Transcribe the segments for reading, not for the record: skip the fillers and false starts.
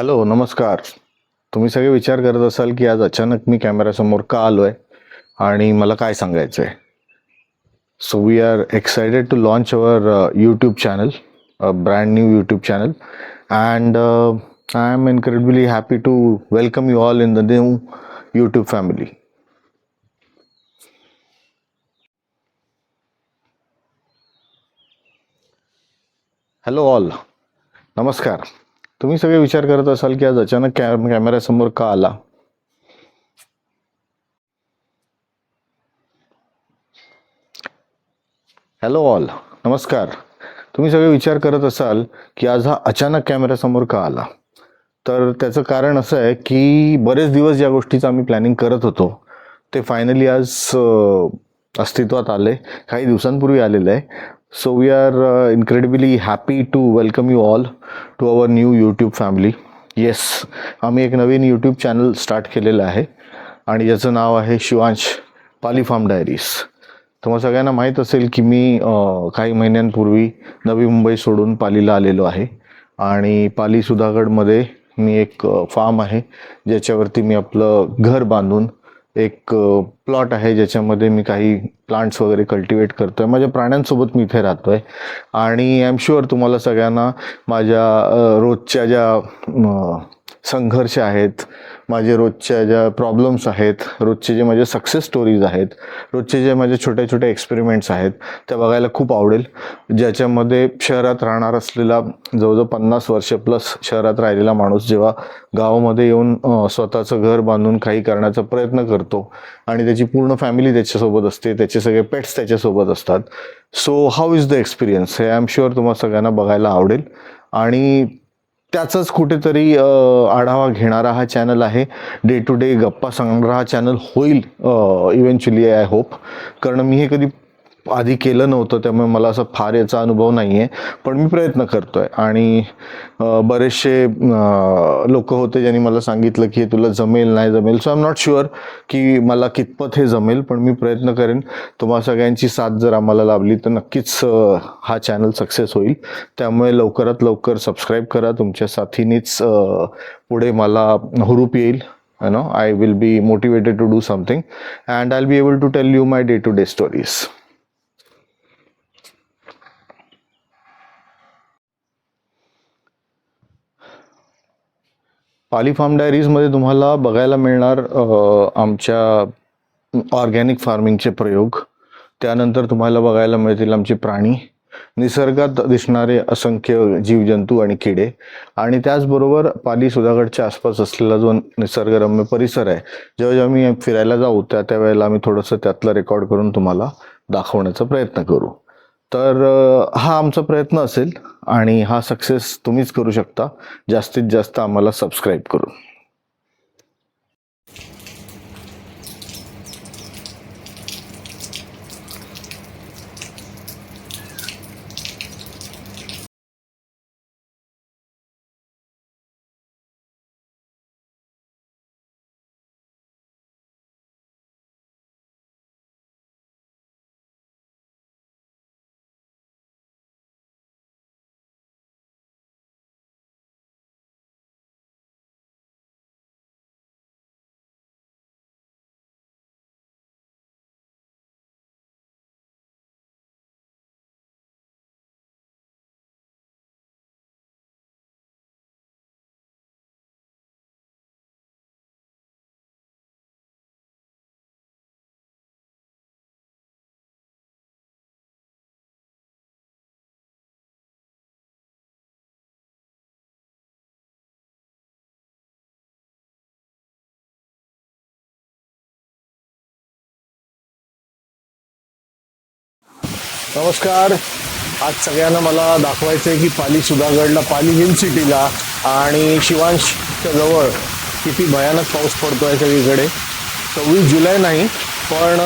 Hello, नमस्कार. तुम्ही सगळे विचार करत असाल की आज अचानक मी कॅमेऱ्यासमोर का आलोय आणि मला काय सांगायचंय. So we are excited to launch our YouTube channel, a brand new YouTube channel, and I am incredibly happy to welcome you all in the new YouTube family. Hello all, नमस्कार. तुम्ही सगळे विचार करत असाल की आज अचानक कॅमेऱ्यासमोर का आला. हॅलो ऑल, नमस्कार. तुम्ही सगळे विचार करत असाल की आज हा अचानक कॅमेऱ्यासमोर का आला. तर त्याचं कारण असं आहे की बरेच दिवस ज्या गोष्टीचं आम्ही प्लॅनिंग करत होतो ते फायनली आज अस्तित्वात आले, काही दिवसांपूर्वी आलेलं आहे. So we are incredibly happy to welcome you all to our new YouTube family. Yes, आम्ही एक नवीन यूट्यूब चॅनल स्टार्ट केलेलं आहे आणि ज्याचं नाव आहे शिवांश पाली फार्म डायरीज. तुम्हाला सगळ्यांना माहीत असेल की मी काही महिन्यांपूर्वी नवी मुंबई सोडून पालीला आलेलो आहे आणि पाली सुधागडमध्ये मी एक फार्म आहे ज्याच्यावरती मी आपलं घर बांधून एक प्लॉट आहे ज्याच्यामध्ये मी काही प्लांट्स वगैरे कल्टिवेट करतोय. माझ्या प्राण्यांसोबत मी इथे राहतोय आणि आय एम शुअर तुम्हाला सगळ्यांना माझ्या रोजच्या ज्या संघर्ष आहेत, माझे रोजच्या ज्या प्रॉब्लेम्स आहेत, रोजचे जे माझे सक्सेस स्टोरीज आहेत, रोजचे जे माझे छोटे छोटे एक्सपेरिमेंट्स आहेत त्या बघायला खूप आवडेल. ज्याच्यामध्ये शहरात राहणार असलेला जवळजवळ 50 वर्ष प्लस शहरात राहिलेला माणूस जेव्हा गावामध्ये येऊन स्वतःचं घर बांधून काही करण्याचा प्रयत्न करतो आणि त्याची पूर्ण फॅमिली त्याच्यासोबत असते, त्याचे सगळे पेट्स त्याच्यासोबत असतात. So how is the experience हे आय एम शुअर तुम्हाला सगळ्यांना बघायला आवडेल आणि त्याचाच कुठेतरी आढावा घेणारा हा चॅनल आहे. डे टू डे गप्पा सांगणारा हा चॅनल होईल इव्हेंच्युअली, आय होप. कारण मी हे कधी आधी केलं नव्हतं त्यामुळे मला असं फार याचा अनुभव नाही आहे, पण मी प्रयत्न करतोय आणि बरेचसे लोक होते ज्यांनी मला सांगितलं की हे तुला जमेल नाही जमेल. So I am not sure की मला कितपत हे जमेल, पण मी प्रयत्न करेन. तुम्हा सगळ्यांची साथ जर आम्हाला लाभली तर नक्कीच हा चॅनल सक्सेस होईल. त्यामुळे लवकरात लवकर सबस्क्राईब करा. तुमच्या साथीनेच पुढे मला हुरूप येईल. I will be motivated to do something and I'll be able to tell you my day-to-day stories. Pali farm डायरीजमध्ये तुम्हाला बघायला मिळणार आमच्या ऑर्गॅनिक फार्मिंगचे प्रयोग. त्यानंतर तुम्हाला बघायला मिळतील आमचे प्राणी, निसर्गात दिसणारे असंख्य जीवजंतू आणि किडे, आणि त्याचबरोबर पाली सुधागडच्या आसपास असलेला जो निसर्गरम्य परिसर आहे, जेव्हा जेव्हा मी फिरायला जाऊ त्या वेळेला आम्ही थोडंसं त्यातलं रेकॉर्ड करून तुम्हाला दाखवण्याचा प्रयत्न करू. तर हा आमचा प्रयत्न असेल आणि हा सक्सेस तुम्हीच करू शकता जास्तीत जास्त आम्हाला सबस्क्राईब करून. नमस्कार. आज सगळ्यांना मला दाखवायचं आहे की पाली सुधागडला, पाली हिल सिटीला आणि शिवांशच्या जवळ किती भयानक पाऊस पडतोय सगळीकडे. 26 जुलै नाही, पण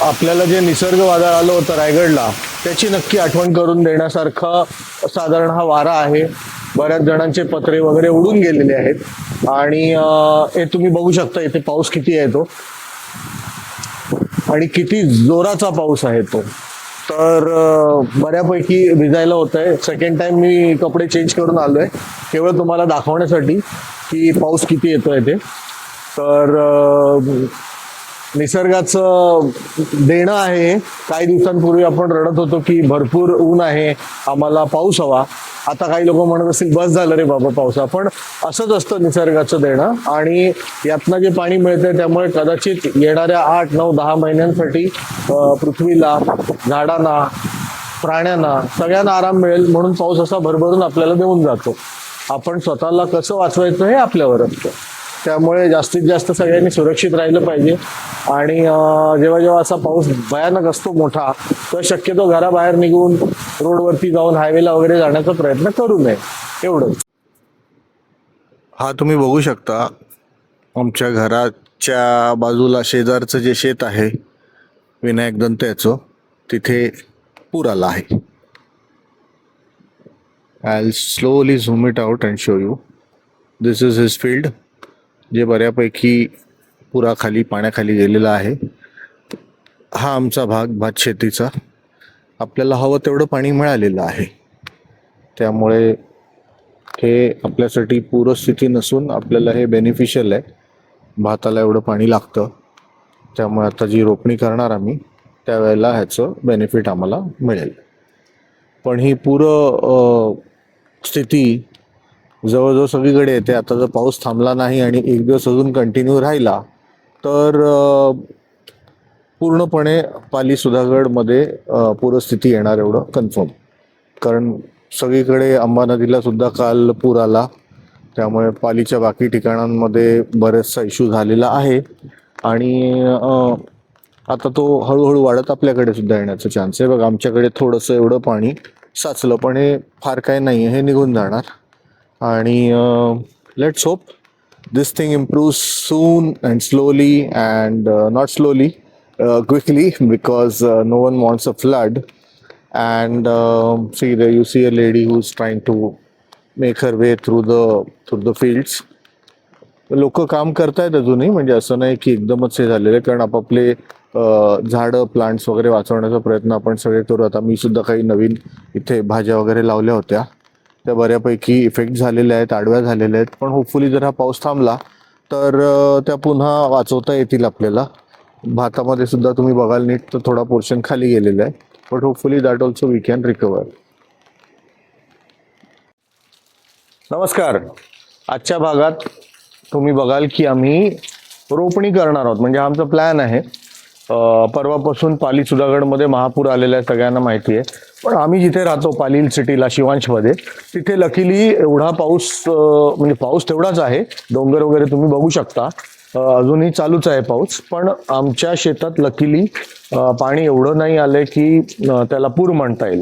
आपल्याला जे निसर्ग वादळ आलं होतं रायगडला त्याची नक्की आठवण करून देण्यासारखा साधारण हा वारा आहे. बऱ्याच जणांचे पत्रे वगैरे उडून गेलेले आहेत आणि हे तुम्ही बघू शकता इथे पाऊस किती आहे तो, आणि किती जोराचा पाऊस आहे तो. तर बऱ्यापैकी भिजायला होत आहे. सेकंड टाइम मी कपडे चेंज करून आलोय केवळ तुम्हाला दाखवण्यासाठी की पाऊस किती येतोय ते. तर निसर्गाचं देणं आहे. काही दिवसांपूर्वी आपण रडत होतो की भरपूर ऊन आहे, आम्हाला पाऊस हवा. आता काही लोक म्हणत असतील बस झालं रे बाबा पावसा, पण असंच असतं निसर्गाचं देणं. आणि यातनं जे पाणी मिळतंय त्यामुळे कदाचित येणाऱ्या 8, 9, 10 महिन्यांसाठी पृथ्वीला, झाडांना, प्राण्यांना सगळ्यांना आराम मिळेल म्हणून पाऊस असा भरभरून आपल्याला देऊन जातो. आपण स्वतःला कसं वाचवायचं हे आपल्यावर असतं. त्यामुळे जास्तीत जास्त सगळ्यांनी सुरक्षित राहिलं पाहिजे. आणि जेव्हा जेव्हा असा पाऊस भयानक असतो मोठा, तर शक्यतो घराबाहेर निघून रोडवरती जाऊन हायवेला वगैरे जाण्याचा प्रयत्न करू नये, एवढंच. हा तुम्ही बघू शकता आमच्या घराच्या बाजूला शेजारचं जे शेत आहे विनायक दंत याचं, तिथे पूर आला आहे. I slowly zoom it out and show you. This is his field, जे बऱ्यापैकी पुराखाली, पाण्याखाली गेलेला आहे. हा आमचा भाग भात शेतीचा. आपल्याला हवं तेवढं पाणी मिळालेलं आहे, त्यामुळे हे आपल्यासाठी पूरस्थिती नसून आपल्याला हे बेनिफिशियल आहे. भाताला एवढं पाणी लागतं, त्यामुळे आता जी रोपणी करणार आम्ही त्यावेळेला ह्याचं बेनिफिट आम्हाला मिळेल. पण ही स्थिती जवळजवळ सगळीकडे येते. आता जर पाऊस थांबला नाही आणि एक दिवस अजून कंटिन्यू राहिला तर पूर्णपणे पाली सुधागडमध्ये पूरस्थिती येणार एवढं कन्फर्म. कारण सगळीकडे अंबा नदीला सुद्धा काल पूर आला, त्यामुळे पालीच्या बाकी ठिकाणांमध्ये बरेचसा इश्यू झालेला आहे. आणि आता तो हळूहळू वाढत आपल्याकडे सुद्धा येण्याचा चान्स आहे. बघा आमच्याकडे थोडंसं एवढं पाणी साचलं, पण हे फार काय नाही आहे, हे निघून जाणार. आणि let's hope this thing improves soon and slowly and not slowly, quickly, because no one wants a flood. And see there you see a lady who's trying to make her way through the fields. लोक काम करतायत अजूनही, म्हणजे असं नाही की एकदमच हे झालेलं आहे. कारण आपापले झाडं, प्लांट्स वगैरे वाचवण्याचा प्रयत्न आपण सगळे करू. आता मी सुद्धा काही नवीन इथे भाज्या वगैरे लावल्या होत्या, त्या बऱ्यापैकी इफेक्ट झालेल्या आहेत, आडव्या झालेल्या आहेत. पण होपफुली जर हा पाऊस थांबला तर त्या पुन्हा वाचवता येतील आपल्याला. भातामध्ये सुद्धा तुम्ही बघाल नीट तर थोडा पोर्शन खाली गेलेला आहे, but hopefully that also we can recover. नमस्कार. आजच्या भागात तुम्ही बघाल की आम्ही रोपणी करणार आहोत. म्हणजे आमचा प्लॅन आहे. परवापासून पाली सुधागडमध्ये महापूर आलेला आहे, सगळ्यांना माहिती आहे. पण आम्ही जिथे राहतो पालील सिटीला, शिवांशमध्ये, तिथे लकीली एवढा पाऊस, म्हणजे पाऊस तेवढाच आहे. डोंगर वगैरे तुम्ही बघू शकता, अजूनही चालूच आहे पाऊस. पण आमच्या शेतात लकीली पाणी एवढं नाही आलंय की त्याला पूर म्हणता येईल.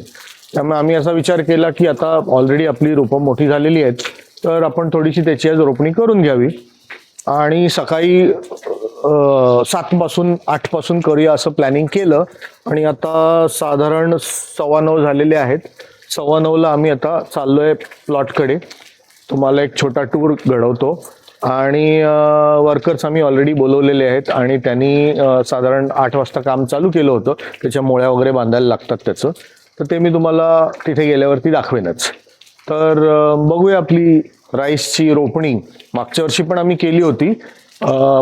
त्यामुळे आम्ही असा विचार केला की आता ऑलरेडी आपली रोपं मोठी झालेली आहेत, तर आपण थोडीशी त्याची आज रोपणी करून घ्यावी. आणि सकाळी 7 पासून 8 पासून करूया असं प्लॅनिंग केलं. आणि आता साधारण 9:15 झालेले आहेत. 9:15ला आम्ही आता चाललोय प्लॉटकडे. तुम्हाला एक छोटा टूर घडवतो. आणि वर्कर्स आम्ही ऑलरेडी बोलवलेले आहेत आणि त्यांनी साधारण 8 वाजता काम चालू केलं होतं. त्याच्या मोळ्या वगैरे बांधायला लागतात त्याचं, तर ते मी तुम्हाला तिथे गेल्यावरती दाखवेनच. तर बघूया आपली राईसची रोपणी. मागच्या वर्षी पण आम्ही केली होती,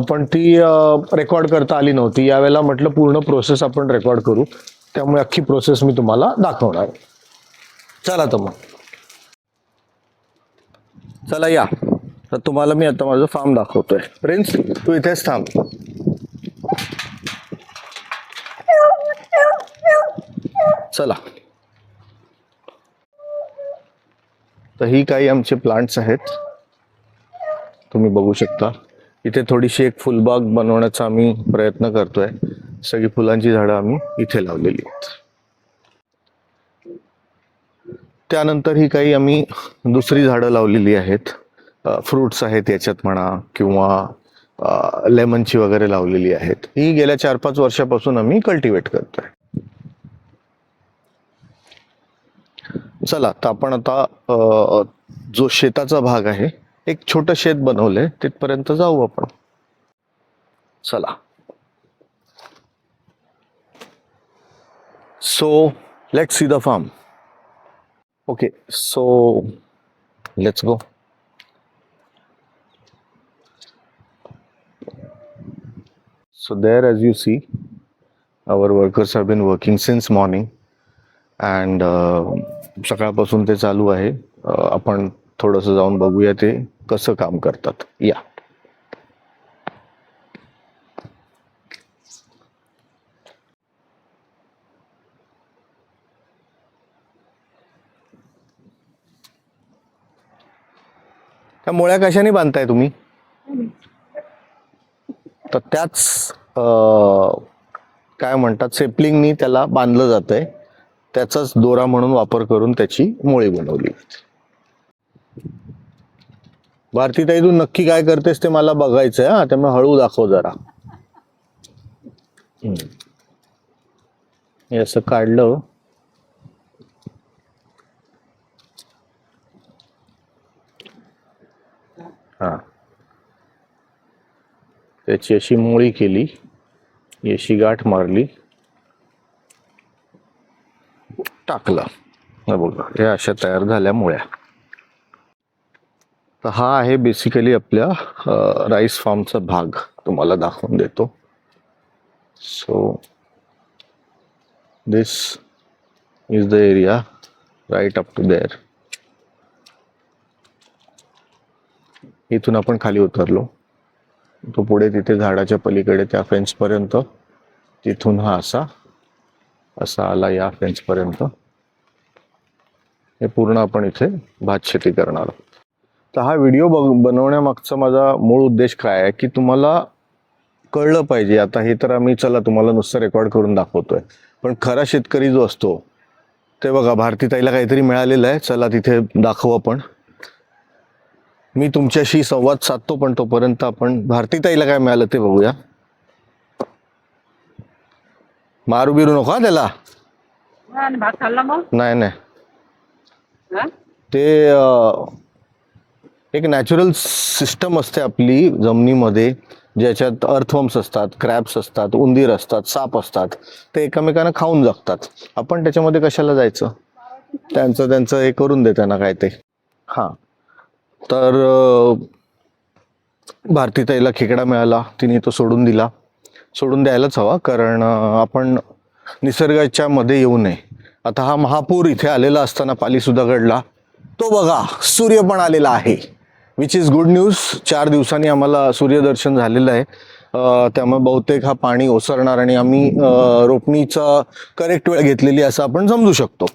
पण ती रेकॉर्ड करता आली नव्हती. यावेळेला म्हटलं पूर्ण प्रोसेस आपण रेकॉर्ड करू, त्यामुळे अख्खी प्रोसेस मी तुम्हाला दाखवणार. चला तर मग, चला या. तर तुम्हाला मी आता माझं फार्म दाखवतोय. प्रिन्स, तू इथेच थांब. चला. तर ही काही आमचे प्लांट्स आहेत, तुम्ही बघू शकता. इथे थोडीशी एक फुलबाग बनवण्याचा आम्ही प्रयत्न करतोय. सगळी फुलांची झाडं आम्ही इथे लावलेली आहेत. त्यानंतर ही काही आम्ही दुसरी झाडं लावलेली आहेत. फ्रुट्स आहेत याच्यात म्हणा, किंवा लेमनची वगैरे लावलेली आहेत. ही गेल्या 4-5 वर्षापासून आम्ही कल्टिवेट करतोय. चला, तर आपण आता जो शेताचा भाग आहे, एक छोटं शेत बनवलंय, तिथपर्यंत जाऊ आपण. चला. So let's see the farm. Okay, so let's go. So there, as you see, our workers have been working since morning and सकाळपासून ते चालू आहे. आपण थोडंसं जाऊन बघूया ते कसं काम करतात. या त्या मुळ्या कशाने बांधताय तुम्ही? तर त्याच काय म्हणतात सेपलिंगनी त्याला बांधलं जातंय. त्याचाच दोरा म्हणून वापर करून त्याची मोळी बनवली. भारतीताई तू नक्की काय करतेस ते मला बघायचंय हा, त्यामुळे हळू दाखव जरा. हे असं काढलं हा, त्याची अशी मोळी केली, अशी गाठ मारली, टाकलं. हे बघा, हे अशा तयार झाल्या मुळ्या. तर हा आहे बेसिकली आपल्या राईस फार्मचा भाग. तुम्हाला दाखवून देतो. So this is the area right up to there. इथून आपण खाली उतरलो, तो पुढे तिथे झाडाच्या पलीकडे त्या फेन्स पर्यंत, तिथून हा असा असा आला या फेन्स पर्यंत. हे पूर्ण आपण इथे भात शेती करणार आहोत. तर हा व्हिडिओ बनवण्यामागचा माझा मूळ उद्देश काय आहे की तुम्हाला कळलं पाहिजे. आता हे तर आम्ही चला तुम्हाला नुसतं रेकॉर्ड करून दाखवतोय, पण खरा शेतकरी जो असतो ते बघा, भारतीताईला काहीतरी मिळालेलं आहे, चला तिथे दाखवू आपण. मी तुमच्याशी संवाद साधतो, पण तोपर्यंत आपण भारतीताईला काय मिळालं ते बघूया. मारू बिरू नको हा त्याला. नाही नाही, ते एक नॅचरल सिस्टम असते आपली जमिनीमध्ये, ज्याच्यात अर्थवर्म्स असतात, क्रॅब्स असतात, उंदीर असतात, साप असतात. ते एकमेकांना खाऊन जगतात. आपण त्याच्यामध्ये कशाला जायचं? त्यांचं हे करून दे त्यांना काय ते. हां, तर भारतीताईला खेकडा मिळाला, तिने तो सोडून दिला. सोडून द्यायलाच हवा, कारण आपण निसर्गाच्या मध्ये येऊ नये. आता हा महापूर इथे आलेला असताना पालीसुद्धा तो बघा, सूर्य पण आलेला आहे, विच इज गुड न्यूज. 4 दिवसांनी आम्हाला सूर्यदर्शन झालेलं आहे. त्यामुळे बहुतेक हा पाणी ओसरणार आणि आम्ही रोपणीचा करेक्ट वेळ घेतलेली असं आपण समजू शकतो.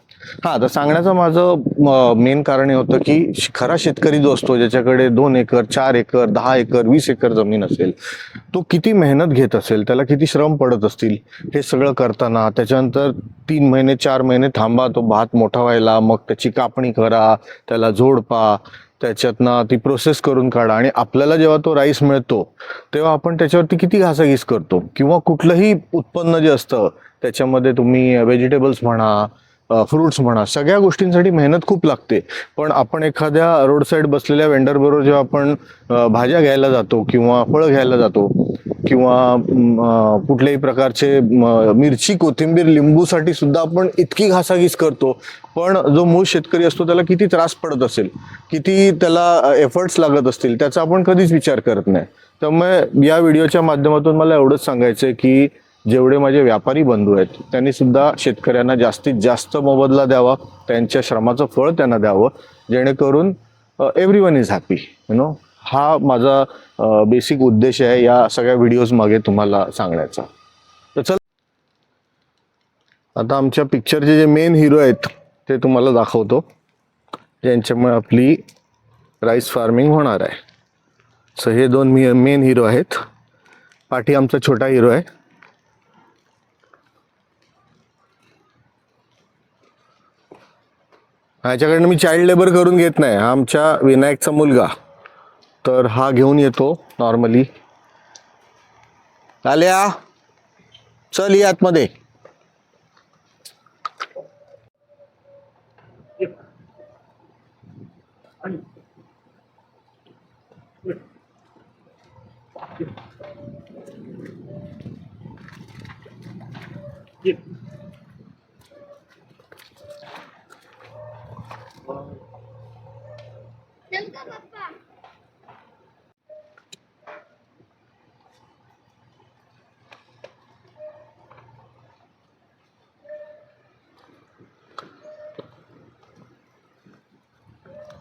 हा, तर सांगण्याचं माझं मेन कारण हे होतं की खरा शेतकरी जो असतो, ज्याच्याकडे 2 एकर 4 एकर 10 एकर 20 एकर जमीन असेल, तो किती मेहनत घेत असेल, त्याला किती श्रम पडत असतील हे सगळं करताना. त्याच्यानंतर 3 महिने 4 महिने थांबा तो भात मोठा व्हायला, मग त्याची कापणी करा, त्याला जोडपा, त्याच्यातनं ती प्रोसेस करून काढा, आणि आपल्याला जेव्हा तो राईस मिळतो तेव्हा आपण त्याच्यावरती किती घासाघीस करतो. किंवा कुठलंही उत्पन्न जे असतं त्याच्यामध्ये तुम्ही व्हेजिटेबल्स म्हणा, फ्रुट्स म्हणा, सगळ्या गोष्टींसाठी मेहनत खूप लागते. पण आपण एखाद्या रोड साईड बसलेल्या वेंडर बरोबर जेव्हा आपण भाज्या घ्यायला जातो किंवा फळं घ्यायला जातो किंवा कुठल्याही प्रकारचे मिरची, कोथिंबीर, लिंबूसाठी सुद्धा आपण इतकी घासाघीस करतो. पण जो मूळ शेतकरी असतो त्याला किती त्रास पडत असेल, किती त्याला एफर्ट्स लागत असतील, त्याचा आपण कधीच विचार करत नाही. त्यामुळे या व्हिडिओच्या माध्यमातून मला एवढंच सांगायचं आहे की जेवढे माझे व्यापारी बंधू आहेत त्यांनी सुद्धा शेतकऱ्यांना जास्तीत जास्त मोबदला द्यावा, त्यांच्या श्रमाचं फळ त्यांना द्यावं, जेणेकरून एव्हरीवन इज हॅपी. हा माझा बेसिक उद्देश आहे या सगळ्या व्हिडिओज मागे तुम्हाला सांगण्याचा. तर चल, आता आमच्या पिक्चरचे जे मेन हिरो आहेत ते तुम्हाला दाखवतो, ज्यांच्यामुळे आपली राईस फार्मिंग होणार आहे. सो हे 2 मेन हिरो आहेत. पाठी आमचा छोटा हिरो आहे. ह्याच्याकडनं मी चाइल्ड लेबर करून घेत नाही. हा आमच्या विनायकचा मुलगा, तर हा घेऊन येतो नॉर्मली. आल्या, चल ये आतमध्ये.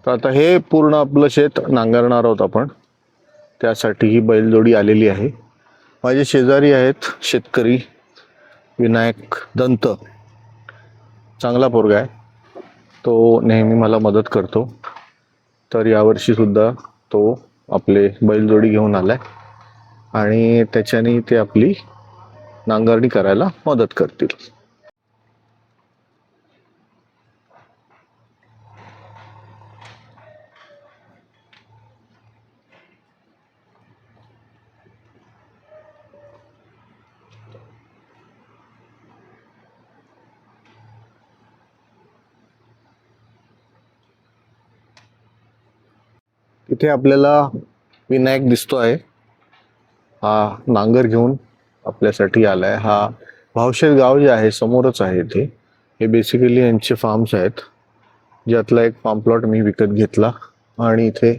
तर आता हे पूर्ण आपलं शेत नांगरणार आहोत आपण. त्यासाठी ही बैलजोडी आलेली आहे. माझे शेजारी आहेत शेतकरी विनायक दंत. चांगला पोरगा आहे, तो नेहमी मला मदत करतो. तर यावर्षी सुद्धा तो आपले बैलजोडी घेऊन आलाय आणि त्याच्याने ते आपली नांगरणी करायला मदत करतील. इथे आपल्याला विनायक दिसतो आहे. हा नांगर घेऊन आपल्यासाठी आलाय. हा भावशेत गाव जे आहे समोरच आहे इथे. हे बेसिकली यांचे फार्म्स आहेत, ज्यातला एक फार्म प्लॉट मी विकत घेतला आणि इथे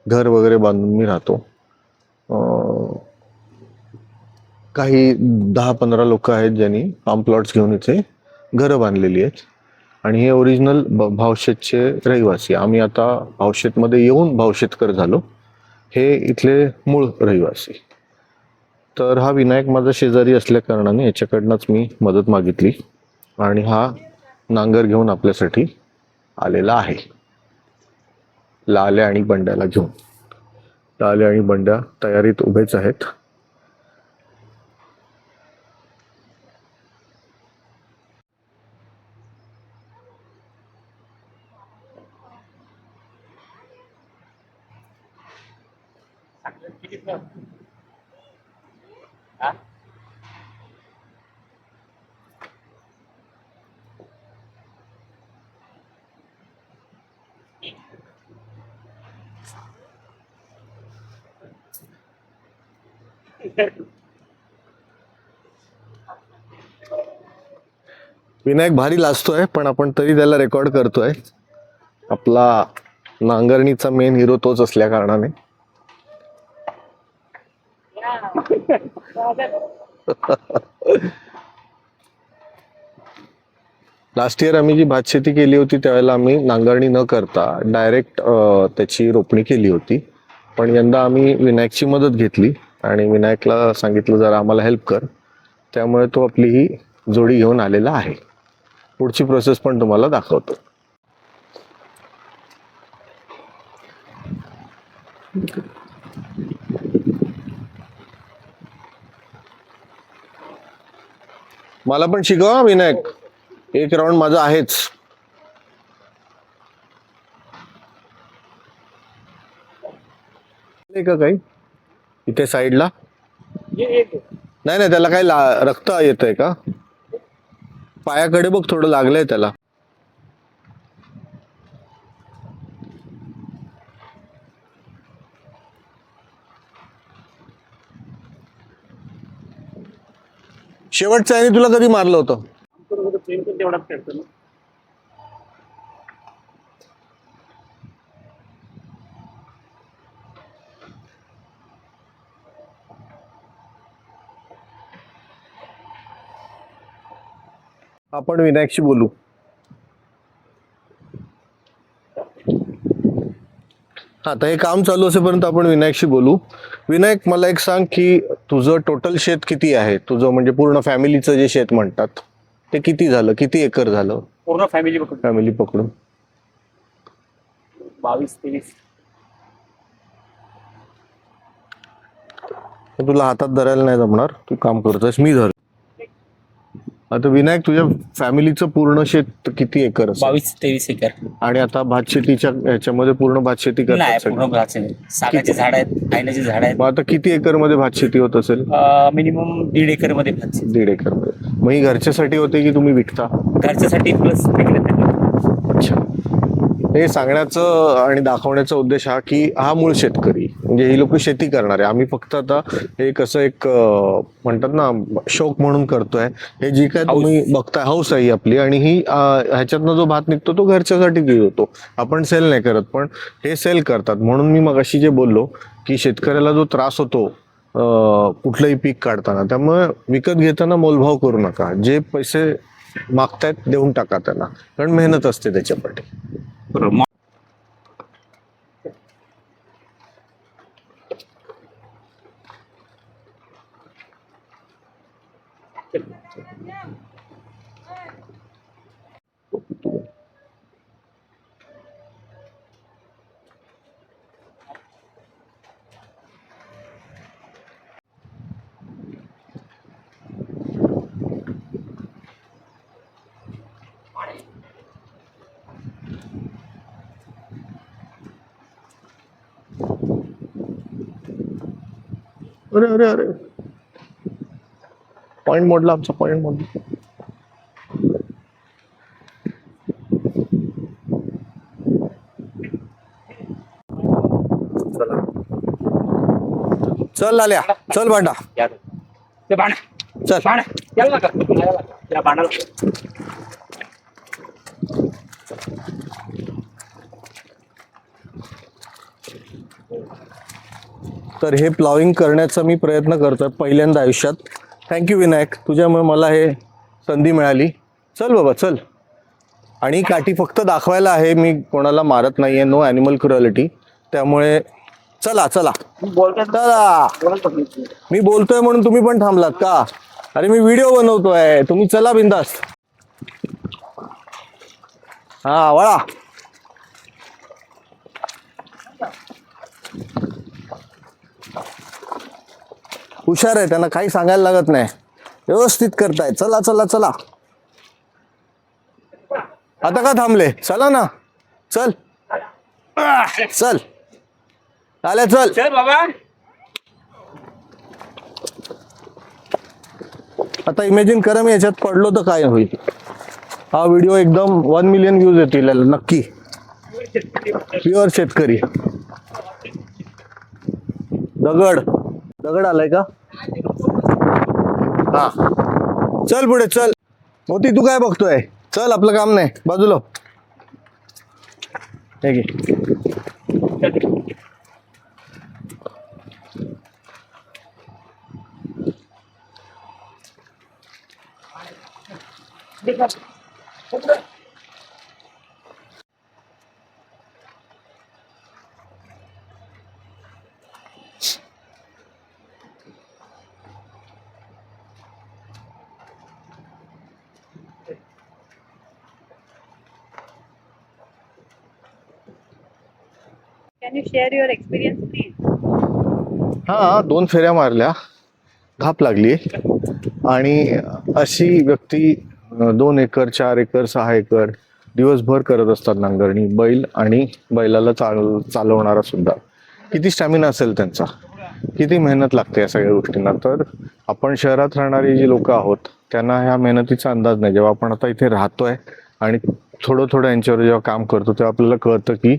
घर वगैरे बांधून मी राहतो. काही 10-15 लोक आहेत ज्यांनी फार्म प्लॉट्स घेऊन इथे घरं बांधलेली आहेत आणि हे ओरिजिनल भावशेतचे रहिवासी. आम्ही आता भावशेतमध्ये येऊन भावशेतकर झालो. हे इथले मूळ रहिवासी. तर हा विनायक माझा शेजारी असल्या कारणाने याच्याकडनंच मी मदत मागितली आणि हा नांगर घेऊन आपल्यासाठी आलेला आहे. लाल्या आणि बंड्याला घेऊन. लाल्या आणि बंड्या तयारीत उभेच आहेत. विनायक भारी लाजतोय, पण आपण तरी त्याला रेकॉर्ड करतोय. आपला नांगरणीचा मेन हिरो तोच असल्या कारणाने. लास्ट इयर आम्ही जी भातशेती केली होती त्यावेळेला आम्ही नांगरणी न करता डायरेक्ट त्याची रोपणी केली होती. पण यंदा आम्ही विनायकची मदत घेतली आणि विनायकला सांगितलं जरा आम्हाला हेल्प कर. त्यामुळे तो आपली ही जोडी घेऊन आलेला आहे. पुढची प्रोसेस पण तुम्हाला दाखवतो. मला पण शिकवा विनायक. एक राऊंड माझा आहेच. का काही इथे साईडला नाही नाही, त्याला काही रक्त येतंय का? पायाकडे बघ, थोडं लागलंय त्याला. शेवटच्या आणि तुला कधी मारलं होतं? आपण विनायकशी बोलू. हा, तर हे काम चालू असेपर्यंत आपण विनायकशी बोलू. विनायक, मला एक सांग की तुझं टोटल शेत किती आहे? तुझं म्हणजे पूर्ण फॅमिलीचं जे शेत म्हणतात ते किती झालं? किती एकर झालं पूर्ण फॅमिली पकडून? 22-23. तुला हातात धरायला नाही जमणार, तू काम करतोयस, मी धर. आता विनायक, तुझ्या फॅमिलीचं पूर्ण शेत किती एकर असेल? 22-23 एकर. आणि आता भातशेतीच्या ह्याच्यामध्ये पूर्ण भातशेती नाही, करतात पूर्ण सगळे? भात शेती. सागाची झाड आहेत, आयनाची झाड आहेत. मग आता किती एकर मध्ये भातशेती होत असेल? मिनिमम 1.5 एकर मध्ये भात शेती. 1.5 एकर मध्ये. मग ही घरच्यासाठी होते की तुम्ही विकता? घरच्यासाठी प्लस विकण्यासाठी. अच्छा. हे सांगण्याचं आणि दाखवण्याचा उद्देश हा की हा मूळ शेतकरी, म्हणजे ही लोक शेती करणारे. आम्ही फक्त आता हे कसं एक म्हणतात ना शौक म्हणून करतोय. हे जी काय तुम्ही बघताय हौस आहे आपली, आणि ही ह्याच्यातनं जो भात निघतो तो घरच्यासाठी यूज होतो. आपण सेल नाही करत, पण हे सेल करतात. म्हणून मी मगाशी जे बोललो की शेतकऱ्याला जो त्रास होतो कुठलंही पीक काढताना, त्यामुळे विकत घेताना मोलभाव करू नका. जे पैसे मागतायत देऊन टाका त्यांना, कारण मेहनत असते त्याच्यापाठी. अरे अरे अरे पॉइंट मोडला आमचा, पॉइंट मोडला. चल लाल्या, चल भांडा, या ते बाण चल. बाण याला नका, या बाणाला. तर हे प्लॉविंग करण्याचा मी प्रयत्न करतोय पहिल्यांदा आयुष्यात. थँक्यू विनायक, तुझ्यामुळे मला हे संधी मिळाली. चल बाबा चल. आणि काठी फक्त दाखवायला आहे, मी कोणाला मारत नाहीये, नो ॲनिमल क्रुएलिटी. त्यामुळे चला चला चला. मी बोलतोय म्हणून तुम्ही पण थांबलात का? अरे मी व्हिडिओ बनवतोय, तुम्ही चला बिंदास. हा वळा. हुशार आहे, त्यांना काही सांगायला लागत नाही, व्यवस्थित करताय. चला चला चला. आता का थांबले? चला ना, चल चल आल्या, चल. चल बाबा. आता इमॅजिन करा मी याच्यात पडलो तर काय होईल. हा व्हिडिओ एकदम 1 मिलियन व्ह्यूज येतील याला नक्की. प्युअर शेतकरी. दगड दगड आलाय का? हा चल पुढे चल. मोती तू काय बघतोय? चल, आपलं काम नाही, बाजूला. हे घे. Can you share your experience, please? हा 2 फेऱ्या मारल्या, धाप लागली. आणि अशी व्यक्ती 2 एकर 4 एकर 6 एकर दिवसभर करत असतात नांगरणी. बैल आणि बैलाला चालवणारा सुद्धा. किती स्टॅमिना असेल त्यांचा, किती मेहनत लागते या सगळ्या गोष्टींना. तर आपण शहरात राहणारी जी लोक आहोत त्यांना ह्या मेहनतीचा अंदाज नाही. जेव्हा आपण आता इथे राहतोय आणि थोडं थोडं यांच्यावर जेव्हा काम करतो तेव्हा आपल्याला कळतं की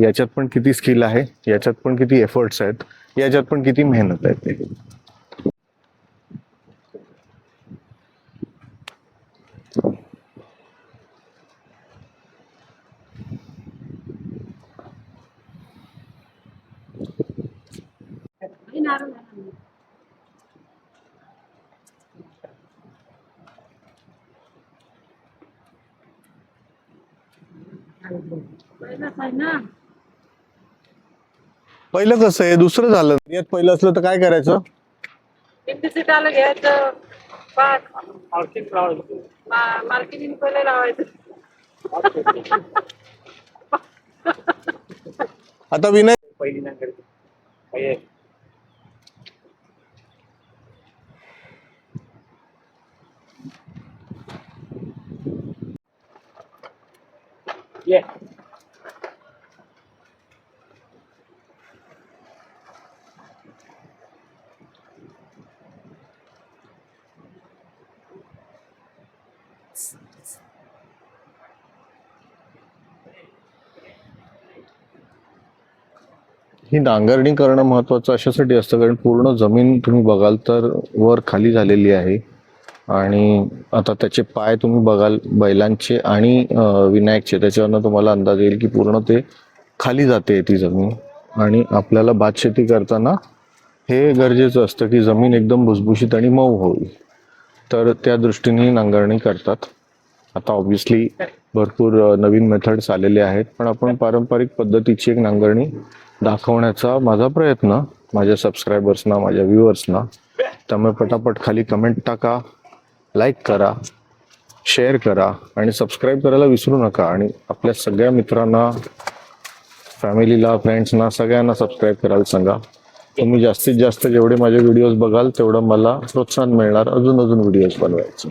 याच्यात पण किती स्किल आहे, याच्यात पण किती एफर्ट्स आहेत, याच्यात पण किती मेहनत आहे ते. पहिलं कसं आहे, दुसरं झालं. यात पहिलं असलं तर काय करायचं? सीट आलं घ्यायचं, मालकीने पहिले लावायचं. आता विनय पहिली नांगर. ये. ही नांगरणी करणं महत्वाचं अशासाठी असतं कारण पूर्ण जमीन तुम्ही बघाल तर वर खाली झालेली आहे. आणि आता त्याचे पाय तुम्ही बघाल बैलांचे आणि विनायकचे, त्याच्यावरनं तुम्हाला अंदाज येईल की पूर्ण ते खाली जाते ती जमीन. आणि आपल्याला भात शेती करताना हे गरजेचं असतं की जमीन एकदम भुसभुशीत आणि मऊ होईल. तर त्या दृष्टीने नांगरणी करतात. आता ऑब्व्हियसली भरपूर नवीन मेथड्स आलेले आहेत, पण आपण पारंपरिक पद्धतीची एक नांगरणी दाखवण्याचा माझा प्रयत्न माझ्या सबस्क्रायबर्सना, माझ्या व्ह्युअर्सना. त्यामुळे पटापट खाली कमेंट टाका, लाईक करा, शेअर करा आणि सबस्क्राईब करायला विसरू नका. आणि आपल्या सगळ्या मित्रांना, फॅमिलीला, फ्रेंड्सना सगळ्यांना सबस्क्राईब करायला सांगा. तुम्ही जास्तीत जास्त जेवढे माझे व्हिडिओज बघाल तेवढं मला प्रोत्साहन मिळणार अजून व्हिडिओज बनवायचे.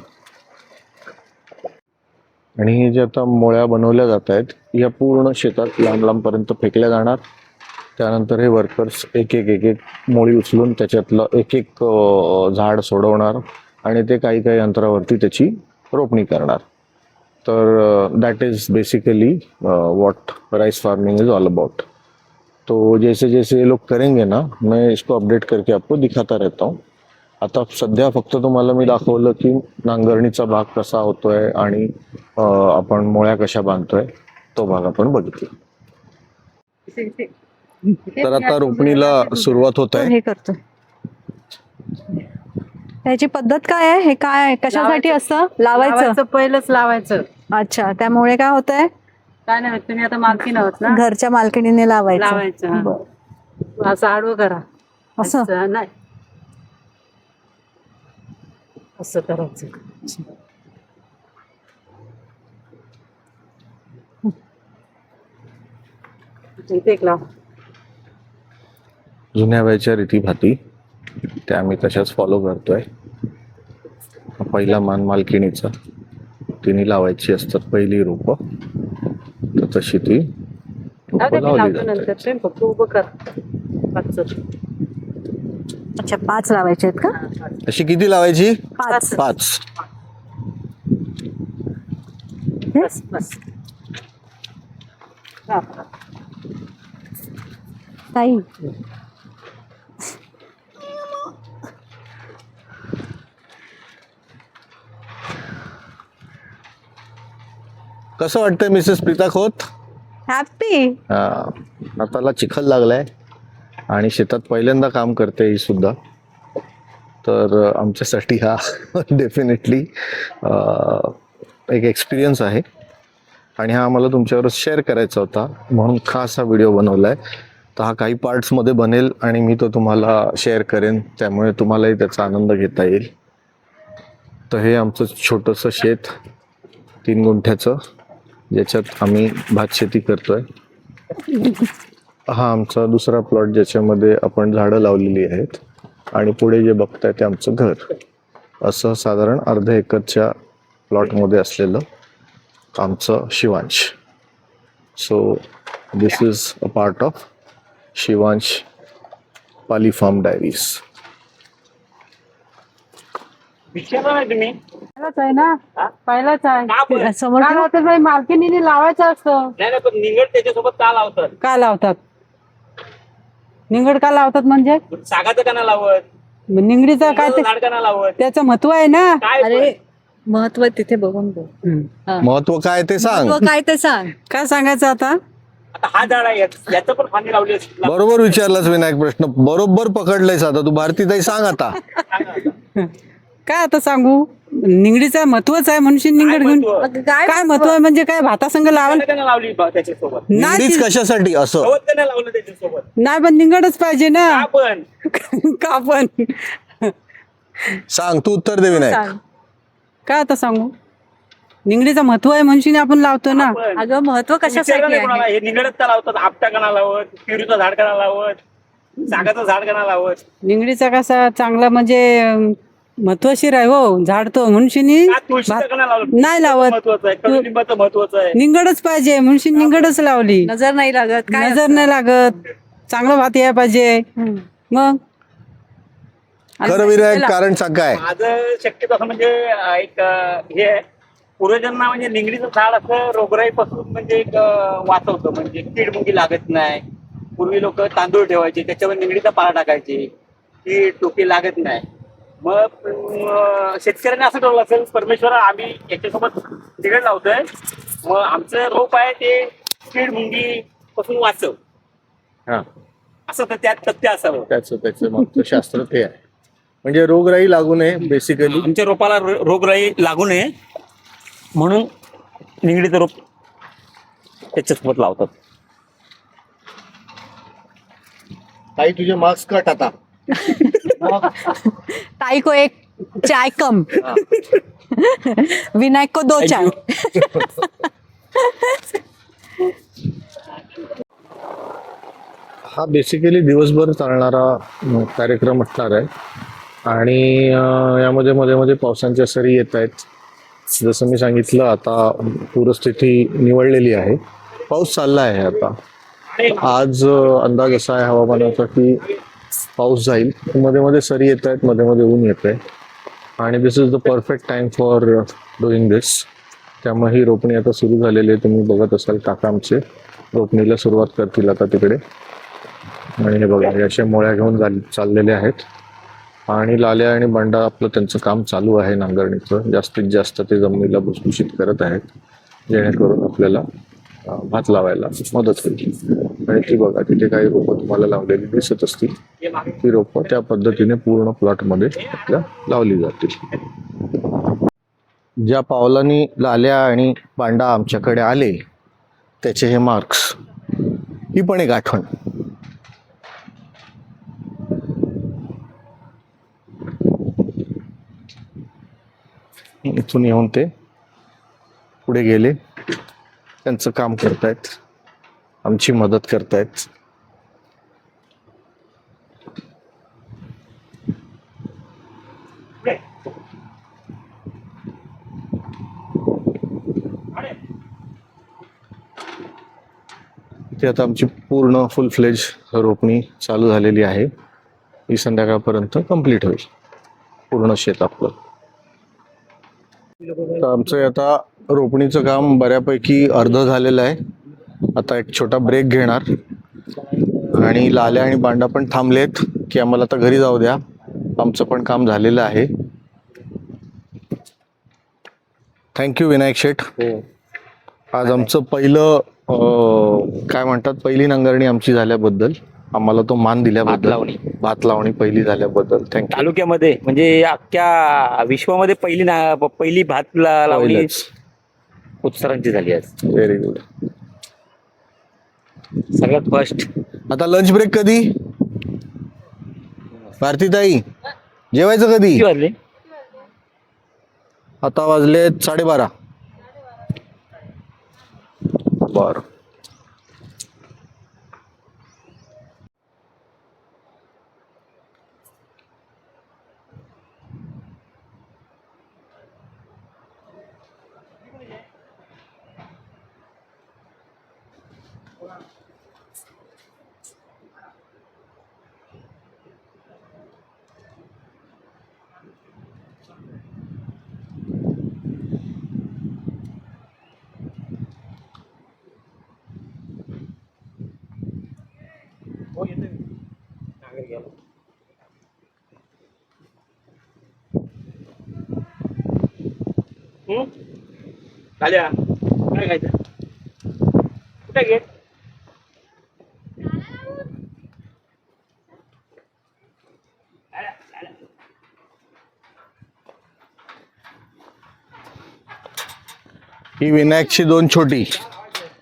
आणि हे जे आता मोळ्या बनवल्या जात आहेत या पूर्ण शेतात लांब लांबपर्यंत फेकल्या जाणार. त्यानंतर हे वर्कर्स एक एक एक एक मोळी उचलून त्याच्यातलं एक एक झाड सोडवणार आणि ते काही काही अंतरावरती त्याची रोपणी करणार. तर that is basically what rice farming is all about. तो जैसे जैसे ये लोग करेंगे ना, मैं इसको अपडेट करके आपको दिखाता रहता हूँ. आता सध्या फक्त तुम्हाला मी दाखवलं की नांगरणीचा भाग कसा होतोय आणि आपण मोळ्या कशा बांधतोय तो भाग आपण बघितला. तर आता रोपणीला सुरुवात होत आहे. हे करतोय. त्याची पद्धत काय आहे? हे काय कशासाठी असतं? लावायचं. पहिलंच लावायचं. अच्छा, त्यामुळे काय होतंय? काय नाही, तुम्ही आता मालकीण आहोत ना, घरच्या मालकिणीने लावायचं. लावायचं. बरं. असं आडवं करा. असं नाही, असं करायचं. इथे एक लाव. जुन्या वेळच्या रीतीभाती त्या आम्ही तशाच फॉलो करतोय. पहिला मान मालकिणीचा, तिने लावायची असतात पहिली रोप, तर तशी ती रोपं लावली लावतो नंतर. जातात. ते फक्त उभं कर. पाचचं. अच्छा, 5 लावायचे आहेत का? अशी किती लावायची? 5. 5. बस बस. हा. ताई, कसं वाटतंय मिसेस प्रीता खोत? हॅपी. हाताला चिखल लागलाय आणि शेतात पहिल्यांदा काम करते ही सुद्धा. तर आमच्यासाठी हा डेफिनेटली एक एक्सपिरियन्स आहे आणि हा आम्हाला तुमच्यावर शेअर करायचा होता म्हणून खास हा व्हिडिओ बनवलाय. तर हा काही पार्ट्समध्ये बनेल आणि मी तो तुम्हाला शेअर करेन, त्यामुळे तुम्हालाही त्याचा आनंद घेता येईल. तर हे आमचं छोटंसं शेत 3 गुंठ्याचं, ज्याच्यात आम्ही भात शेती करतोय. हा आमचा दुसरा प्लॉट ज्याच्यामध्ये आपण झाडं लावलेली आहेत आणि पुढे जे बघताय ते आमचं घर. असं साधारण अर्ध्या एकरच्या प्लॉटमध्ये असलेलं आमचं Shivansh. So this is a part of Shivansh Pali farm diaries. विचारलं नाही तुम्ही? पहिलाच आहे ना, पहिलाच का आहे. बरं? समोर काय लावतात बाई, मालकिणीने लावायचं असतं. नाही नाही, पण निगड त्याच्यासोबत का लावतात? का लावतात? निंगड का लावतात म्हणजे? सागाचं का नाही लावत? निंगडीचं काय ते, झाड का नाही लावत? त्याचं महत्व आहे ना. काय अरे, महत्व तिथे बघून बोल. महत्व काय ते सांग. महत्व काय ते सांग. काय सांगायचं आता? आता हा झाड आहे याचं पण फांदी लावली असते. बरोबर विचारलास विनायक प्रश्न, बरोबर पकडलायस. आता तू भारतीताई सांग आता. काय आता सांगू? निंगडीचं महत्वच आहे म्हणून निंगड घेऊन. काय महत्व आहे म्हणजे काय? भातासंग लावल लावली त्याच्यासोबत? नाही, निगडीच कशासाठी असं? गवत का नाही लावलं त्याच्यासोबत? नाही पण निंगडच पाहिजे ना. का पण? का पण? सांग, तू उत्तर दे विनायक. सांग. काय आता सांगू? निंगडीचं महत्व आहे म्हणून आपण लावतो ना. पण अगं, महत्व विचारलं कशासाठी नाही कोणाला? आहे? हे निगडत का लावतात? आपटा का नाही लावत? पेरूचं झाड का नाही लावत? सागाचं झाड का नाही लावत? निंगडीचा कसा चांगला म्हणजे महत्वशीर आहे हो झाड तो म्हणून का तुळशीचं का नाही लावत? नाही लावत. महत्वाचं आहे, कडुलिंबाचं महत्वाचं आहे. निंगडच पाहिजे म्हणून निंगडच लावली. नजर नाही लागत. काय नजर नाही लागत. चांगला भात यायला पाहिजे. मग खरं विनायक, कारण सांग काय? माझं शक्यतो असं म्हणजे एक हे आहे, पूर्वजांना म्हणजे निगडीचं झाड असं रोगराईपासून म्हणजे एक वाचवतं, म्हणजे कीड मुंगी लागत नाही. पूर्वी लोक तांदूळ ठेवायचे, त्याच्यावर निगडीचा पाला टाकायचे, कीड टोकी लागत नाही. मग शेतकऱ्यांनी असं ठरवलं असेल, परमेश्वर आम्ही याच्यासोबत निगड लावतोय, मग आमचं रोप आहे ते कीड मुंगी पासून वाचव, हा, असं तर त्यात तथ्य असावं. त्याचं मागचं शास्त्र ते आहे. म्हणजे रोगराई लागू नये बेसिकली. आमच्या रोपाला रोगराई लागू नये म्हणून निगडीचं रोप त्याच्यासोबत लावतात. ताई, तुझे मार्क्स कट आता. ताई को एक चाय कम. विनायक को 2 चाय. हा बेसिकली दिवसभर चालणारा कार्यक्रम असणार आहे आणि यामध्ये मध्ये मध्ये पावसांच्या सरी येत आहेत. जसं मी सांगितलं, आता पूरस्थिती निवळलेली आहे, पाऊस चालला आहे आता. आज अंदाज असा आहे हवामानाचा की पाऊस जाईल. मध्ये मध्ये सरी येत आहेत, मध्ये मध्ये ऊन येत आहे आणि this is the perfect time for doing this. त्यामुळे ही रोपणी आता सुरू झालेली आहे. तुम्ही बघत असाल काका आमचे रोपणीला सुरुवात करतील आता तिकडे. आणि हे बघा हे अशा मोळ्या घेऊन चाललेले आहेत आणि लाल्या आणि बंडा आपलं त्यांचं काम चालू आहे नांगरणीचं. जास्तीत जास्त ते जमिनीला भुसभुशीत करत आहेत जेणेकरून आपल्याला भात लावायला मदत होईल. आणि ती बघा तिथे काही रोपं तुम्हाला लावलेली दिसत असतील. ती रोपं त्या पद्धतीने पूर्ण प्लॉटमध्ये आपल्या लावली जातील. ज्या पावलांनी लाल्या आणि बांडा आमच्याकडे आले त्याचे हे मार्क्स, ही पण एक आठवण. इथून येऊन ते पुढे गेले, त्यांचं काम करतायत, आमची मदत करतायत. ते आता आमची पूर्ण फुल फ्लेज रोपणी चालू झालेली आहे. ही संध्याकाळपर्यंत कंप्लीट होईल पूर्ण शेत आपलं. तर आमचं आता रोपणीचं काम बऱ्यापैकी अर्ध झालेलं आहे. आता एक छोटा ब्रेक घेणार आणि लाल्या आणि बांडा पण थांबलेत की आम्हाला आता घरी जाऊ द्या, आमचं पण काम झालेलं आहे. थँक्यू विनायक शेठ. आज आमचं पहिलं काय म्हणतात पहिली नांगरणी आमची झाल्याबद्दल, आम्हाला तो मान दिल्याबद्दल, भात लावणी पहिली झाल्याबद्दल थँक्यू. तालुक्यामध्ये म्हणजे अख्ख्या विश्वामध्ये पहिली भात लावणी उत्सरांची झाली आज. Very good. सगळ्यात फर्स्ट. आता लंच ब्रेक कधी भारतीताई, जेवायचं कधी? किती वाजले? आता वाजले 12:30. बर. आल्या काय खायचं? कुठे घे? ही विनायकची दोन छोटी.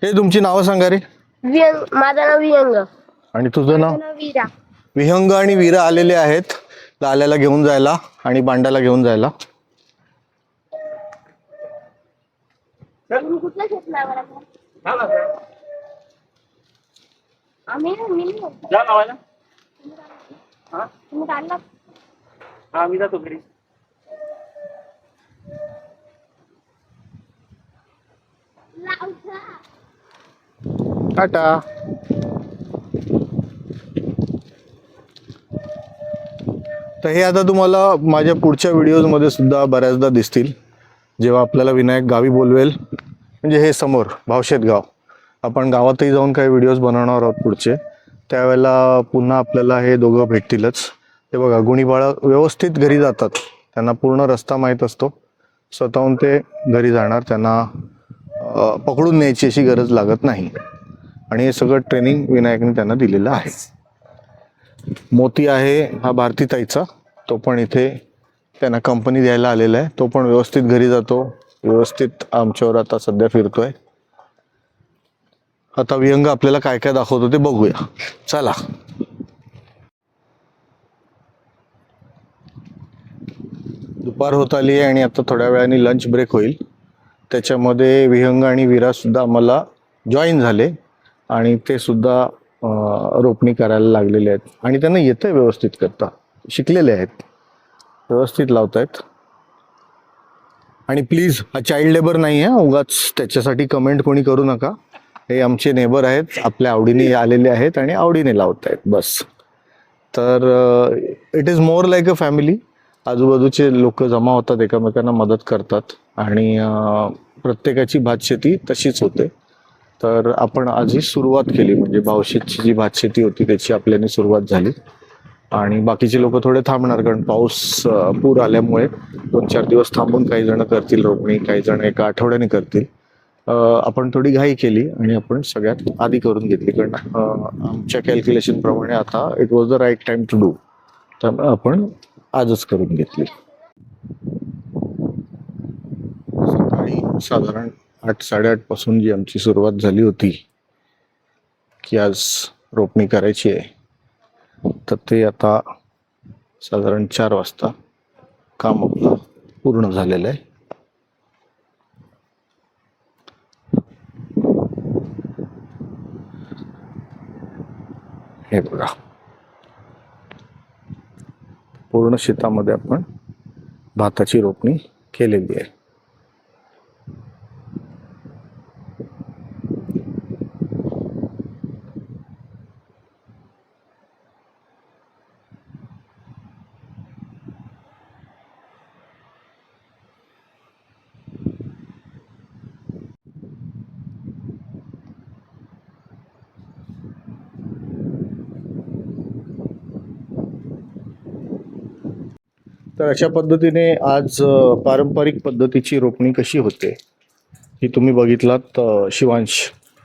हे तुमची नावं सांगा रे. माझं नाव विहंग. आणि तुझं नाव? वीरा. विहंग आणि वीरा आलेले आहेत लाल्याला घेऊन जायला आणि बांडाला घेऊन जायला. कुठला घेतला आम्ही तुम्ही काढला. हा मी जातो घरी. टाटा. तर हे आता तुम्हाला माझ्या पुढच्या व्हिडिओजमध्ये सुद्धा बऱ्याचदा दिसतील. जेव्हा आपल्याला विनायक गावी बोलवेल, म्हणजे हे समोर भावशेत गाव, आपण गावातही जाऊन काही व्हिडिओज बनवणार आहोत पुढचे, त्यावेळेला पुन्हा आपल्याला हे दोघं भेटतीलच. हे बघा गुणीबाळं व्यवस्थित घरी जातात, त्यांना पूर्ण रस्ता माहीत असतो, स्वतःहून ते घरी जाणार, त्यांना पकडून न्यायची अशी गरज लागत नाही. आणि हे सगळं ट्रेनिंग विनायकने त्यांना दिलेलं आहे. मोती आहे हा भारतीताईचा, तो पण इथे त्यांना कंपनी द्यायला आलेला आहे. तो पण व्यवस्थित घरी जातो, व्यवस्थित आमच्यावर आता सध्या फिरतोय. आता विहंग आपल्याला काय काय दाखवतो ते बघूया, चला. दुपार होत आली आहे आणि आता थोड्या वेळाने लंच ब्रेक होईल. त्याच्यामध्ये विहंग आणि वीरा सुद्धा आम्हाला जॉईन झाले आणि ते सुद्धा रोपणी करायला लागलेले आहेत आणि त्यांना येतंय व्यवस्थित करता, शिकलेले आहेत, व्यवस्थित लावतायत. आणि प्लीज हा चाइल्ड लेबर नाही आहे, उगाच त्याच्यासाठी कमेंट कोणी करू नका. हे आमचे नेबर आहेत, आपल्या आवडीने आलेले आहेत आणि आवडीने लावत आहेत बस. तर it is more like a family. आजूबाजूचे लोक जमा होतात, एकमेकांना मदत करतात आणि प्रत्येकाची भातशेती तशीच होते. तर आपण आजही सुरुवात केली, म्हणजे भावशेतची जी भातशेती होती त्याची आपल्याने सुरुवात झाली आणि बाकीचे लोक थोडे थांबणार, कारण पाऊस पूर आल्यामुळे 2-4 दिवस थांबून काही जण करतील रोपणी, काही जण एका आठवड्याने करतील. आपण थोडी घाई केली आणि आपण सगळ्यात आधी करून घेतली, कारण आमच्या कॅल्क्युलेशन प्रमाणे आता it was the right time to do. त्यामुळे आपण आजच करून घेतली. सकाळी साधारण 8-8:30 पासून जी आमची सुरुवात झाली होती की आज रोपणी करायची आहे, तर ते आता साधारण 4 वाजता काम आपलं पूर्ण झालेलं आहे. हे बघा, पूर्ण शेतामध्ये आपण भाताची रोपणी केलेली आहे. तर अशा पद्धतीने आज पारंपरिक पद्धतीची रोपणी कशी होते ही तुम्ही बघितलात शिवांश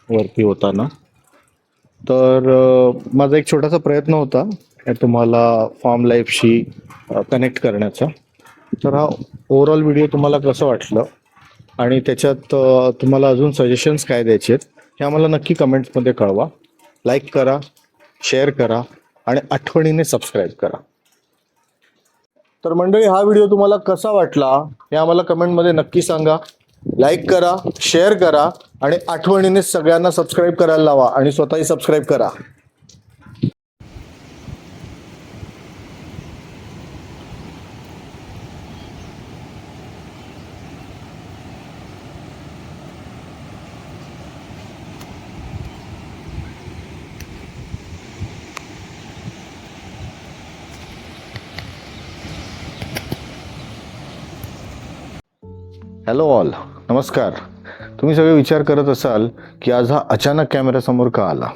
वरती होताना. तर माझा एक छोटासा प्रयत्न होता तुम्हाला फार्म लाईफशी कनेक्ट करण्याचा. तर हा ओव्हरऑल व्हिडिओ तुम्हाला कसं वाटलं आणि त्याच्यात तुम्हाला अजून सजेशन्स काय द्यायचे आहेत हे आम्हाला नक्की कमेंट्समध्ये कळवा. लाईक करा, शेअर करा आणि आठवणीने सबस्क्राईब करा. तर मंडळी, हा व्हिडिओ तुम्हाला कसा वाटला हे आम्हाला कमेंटमध्ये नक्की सांगा. लाईक करा, शेअर करा आणि आठवणीने सगळ्यांना सबस्क्राईब करायला लावा आणि स्वतःही सबस्क्राईब करा. हॅलो ऑल, नमस्कार. तुम्ही सगळे विचार करत असाल की आज हा अचानक कॅमेऱ्यासमोर का आला.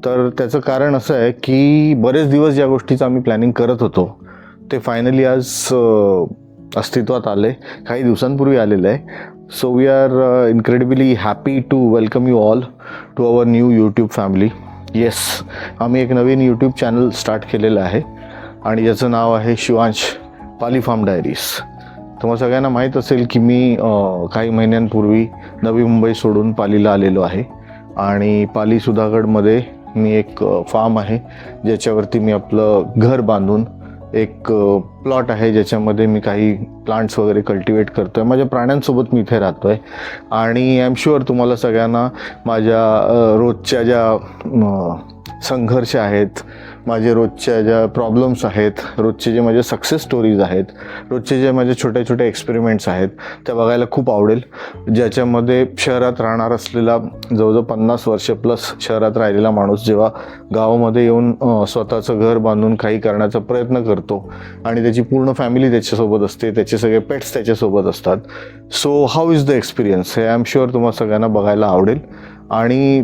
तर त्याचं कारण असं आहे की बरेच दिवस ज्या गोष्टीचं आम्ही प्लॅनिंग करत होतो ते फायनली आज अस्तित्वात आले, काही दिवसांपूर्वी आलेलं आहे. So we are incredibly happy to welcome you all to our new YouTube family. Yes, आम्ही एक नवीन यूट्यूब चॅनल स्टार्ट केलेलं आहे आणि ज्याचं नाव आहे शिवांश पाली फार्म डायरीज. तुम्हाला सगळ्यांना माहीत असेल की मी काही महिन्यांपूर्वी नवी मुंबई सोडून पालीला आलेलो आहे आणि पाली सुधागडमध्ये मी एक फार्म आहे ज्याच्यावरती मी आपलं घर बांधून एक प्लॉट आहे ज्याच्यामध्ये मी काही प्लांट्स वगैरे कल्टिवेट करतो आहे. माझ्या प्राण्यांसोबत मी इथे राहतो आहे आणि आय एम शुअर तुम्हाला सगळ्यांना माझ्या रोजच्या ज्या संघर्ष आहेत, माझे रोजच्या ज्या प्रॉब्लेम्स आहेत, रोजचे जे माझे सक्सेस स्टोरीज आहेत, रोजचे जे माझे छोटे छोटे एक्सपेरिमेंट्स आहेत त्या बघायला खूप आवडेल. ज्याच्यामध्ये शहरात राहणार असलेला जवळजवळ 50 वर्ष प्लस शहरात राहिलेला माणूस जेव्हा गावामध्ये येऊन स्वतःचं घर बांधून काही करण्याचा प्रयत्न करतो आणि त्याची पूर्ण फॅमिली त्याच्यासोबत असते, त्याचे सगळे पेट्स त्याच्यासोबत असतात. So how is the experience हे आय एम शुअर तुम्हाला सगळ्यांना बघायला आवडेल आणि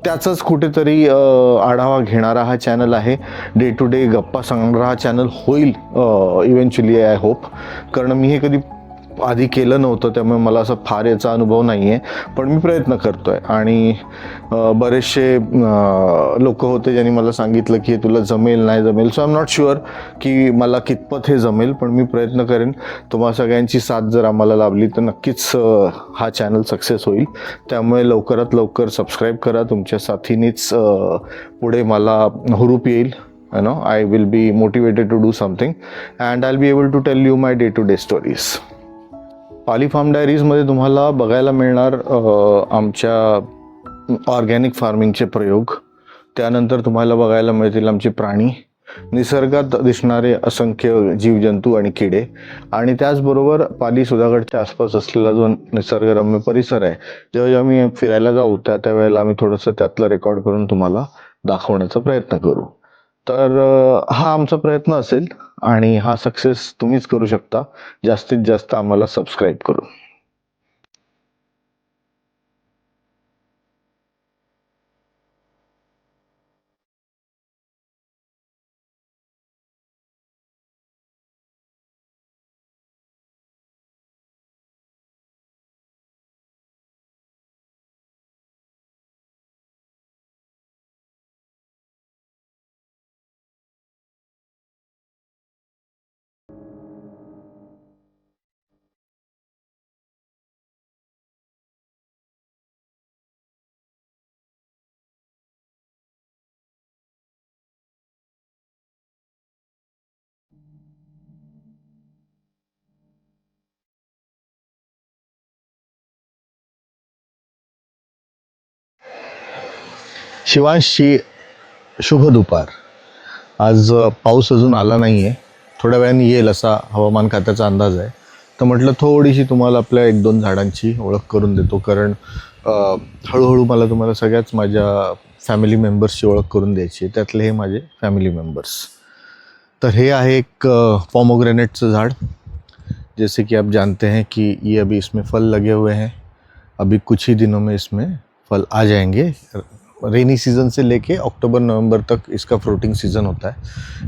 त्याचाच कुठेतरी आढावा घेणारा हा चॅनल आहे. डे टू डे गप्पा सांगणारा हा चॅनल होईल इव्हेंच्युअली, आय होप. कारण मी हे कधी आधी केलं नव्हतं त्यामुळे मला असा फार याचा अनुभव नाही आहे, पण मी प्रयत्न करतो आहे. आणि बरेचसे लोक होते ज्यांनी मला सांगितलं की हे तुला जमेल नाही जमेल. So I am not sure की मला कितपत हे जमेल, पण मी प्रयत्न करेन. तुम्हाला सगळ्यांची साथ जर आम्हाला लाभली तर नक्कीच हा चॅनल सक्सेस होईल. त्यामुळे लवकरात लवकर सबस्क्राईब करा. तुमच्या साथीनेच पुढे मला हुरूप येईल. I will be motivated to do something and I'll be able to tell you my day-to-day stories. Pali farm डायरीजमध्ये तुम्हाला बघायला मिळणार आमच्या ऑर्गॅनिक फार्मिंगचे प्रयोग. त्यानंतर तुम्हाला बघायला मिळतील आमचे प्राणी निसर्गात दिसणारे असंख्य जीवजंतू आणि किडे आणि त्याचबरोबर पाली सुधागडच्या आसपास असलेला जो निसर्गरम्य परिसर आहे, जेव्हा जेव्हा मी फिरायला जाऊ त्यावेळेला आम्ही थोडंसं त्यातलं रेकॉर्ड करून तुम्हाला दाखवण्याचा प्रयत्न करू. तर हा आमचा प्रयत्न असेल आणि हा सक्सेस तुम्हीच करू शकता जास्तीत जास्त आम्हाला सबस्क्राईब करून. शिवांशी शुभ दुपार. आज पाऊस अजून आला नाही आहे, थोड्या वेळाने येईल असा हवामान खात्याचा अंदाज आहे. तर म्हटलं थोडीशी तुम्हाला आपल्या 1-2 झाडांची ओळख करून देतो, कारण हळूहळू मला तुम्हाला सगळ्याच माझ्या फॅमिली मेंबर्सची ओळख करून द्यायची आहे. त्यातले हे माझे फॅमिली मेंबर्स. तर हे आहे एक पॉमोग्रेनेटचं झाड. जैसे कि आप जानते हैं कि ये अभी इसमें फल लगे हुए हैं, अभी कुछ ही दिनों में इसमें फल आ जाएंगे. रेनी सीज़न से लेके अक्टूबर नवंबर तक इसका फ्रूटिंग सीज़न होता है.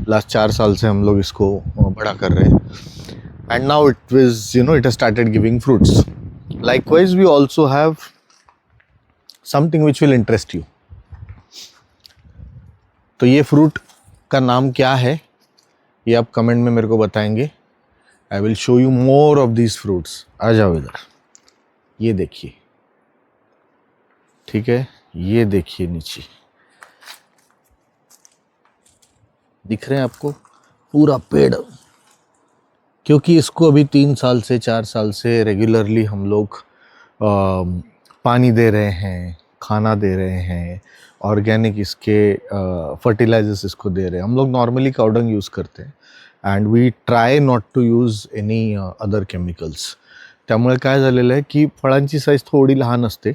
लास्ट 4 साल से हम लोग इसको बड़ा कर रहे हैं and now it has started giving fruits. Likewise we also have something which will interest you. तो ये फ्रूट का नाम क्या है ये आप कमेंट में मेरे को बताएंगे. I will show you more of these fruits. आ जाओ इधर, ये देखिए, ठीक है, ये देखिए नीचे दिख रहे हैं आपको पूरा पेड़. क्योंकि इसको अभी 3 साल से 4 साल से रेगुलरली हम लोग पानी दे रहे हैं, खाना दे रहे हैं, ऑर्गेनिक इसके फर्टिलाइजर्स इसको दे रहे हैं. हम लोग नॉर्मली काउडंग यूज़ करते हैं and we try not to use any other chemicals. त्यामुळे काय झालेलं आहे की फळांची साईज थोडी लहान असते.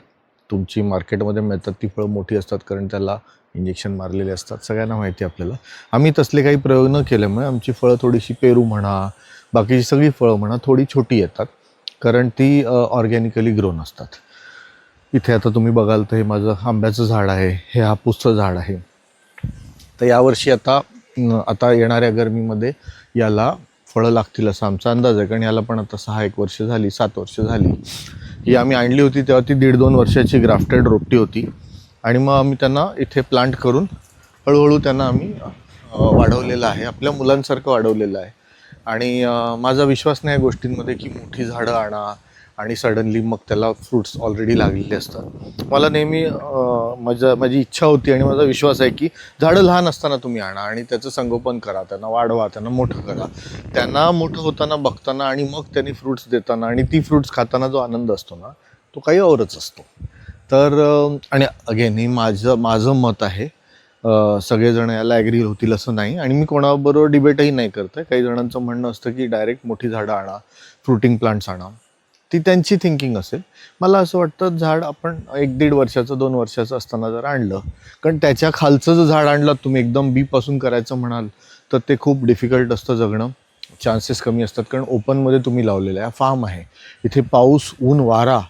तुमची मार्केटमध्ये मिळतात ती फळं मोठी असतात, कारण त्याला इंजेक्शन मारलेले असतात, सगळ्यांना माहिती आहे आपल्याला. आम्ही तसले काही प्रयोग न केल्यामुळे आमची फळं थोडीशी पेरू म्हणा, बाकीची सगळी फळं म्हणा थोडी छोटी येतात, कारण ती ऑर्गॅनिकली ग्रोन असतात. इथे आता तुम्ही बघाल तर हे माझं आंब्याचं झाड आहे, हे हापूसचं झाड आहे. तर यावर्षी आता येणाऱ्या गरमीमध्ये याला फळं लागतील असा आमचा अंदाज आहे, कारण याला पण आता 6-1 वर्ष झाली, 7 वर्ष झाली. ही आम्ही आणली होती तेव्हा ती 1.5-2 वर्षाची ग्राफ्टेड रोपटी होती आणि मग आम्ही त्यांना इथे प्लांट करून हळूहळू त्यांना आम्ही वाढवलेलं आहे, आपल्या मुलांसारखं वाढवलेलं आहे. आणि माझा विश्वास नाही या गोष्टींमध्ये की मोठी झाडं आणा आणि सडनली मग त्याला फ्रूट्स ऑलरेडी लागलेले असतात. मला नेहमी माझी इच्छा होती आणि माझा विश्वास आहे की झाडं लहान असताना तुम्ही आणा आणि त्याचं संगोपन करा, त्यांना वाढवा, त्यांना मोठं करा. त्यांना मोठं होताना बघताना आणि मग त्यांनी फ्रूट्स देताना आणि ती फ्रूट्स खाताना जो आनंद असतो ना, तो काही औरच असतो. तर आणि अगेन हे माझं मत आहे. सगळेजण याला ॲग्री होतील असं नाही आणि मी कोणाबरोबर डिबेटही नाही करत आहे. काही जणांचं म्हणणं असतं की डायरेक्ट मोठी झाडं आणा, फ्रुटिंग प्लांट्स आणा. ती त्यांची थिंकिंग असेल. मला असं वाटतं झाड आपण 1-1.5 वर्षाचं 2 वर्षाचं असताना जर आणलं, कारण त्याच्या खालचं जर झाड आणलं तुम्ही एकदम बीपासून करायचं म्हणाल तर ते खूप डिफिकल्ट असतं जगणं, चान्सेस कमी असतात, कारण ओपनमध्ये तुम्ही लावलेलं आहे, फार्म आहे. इथे पाऊस, ऊन, वारा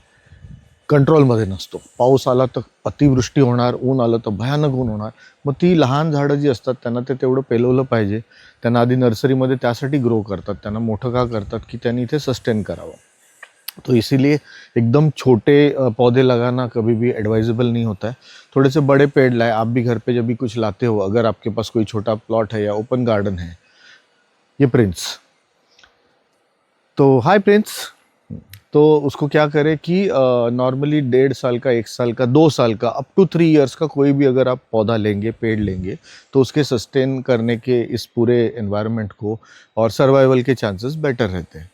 कंट्रोलमध्ये नसतो. पाऊस आला तर अतिवृष्टी होणार, ऊन आलं तर भयानक ऊन होणार. मग ती लहान झाडं जी असतात त्यांना ते तेवढं पेलवलं पाहिजे. त्यांना आधी नर्सरीमध्ये त्यासाठी ग्रो करतात, त्यांना मोठं का करतात की त्यांनी इथे सस्टेन करावं. तो इसीलिए एकदम छोटे पौधे लगाना कभी भी एडवाइजेबल नहीं होता है. थोड़े से बड़े पेड़ लाए. आप भी घर पे जब भी कुछ लाते हो, अगर आपके पास कोई छोटा प्लॉट है या ओपन गार्डन है, ये प्रिंस, तो हाय प्रिंस, तो उसको क्या करे कि नॉर्मली 1.5 साल का, 1 साल का, 2 साल का, अप टू 3 इयर्स का कोई भी अगर आप पौधा लेंगे, पेड़ लेंगे, तो उसके सस्टेन करने के इस पूरे एनवायरनमेंट को और सर्वाइवल के चांसेस बेटर रहते हैं.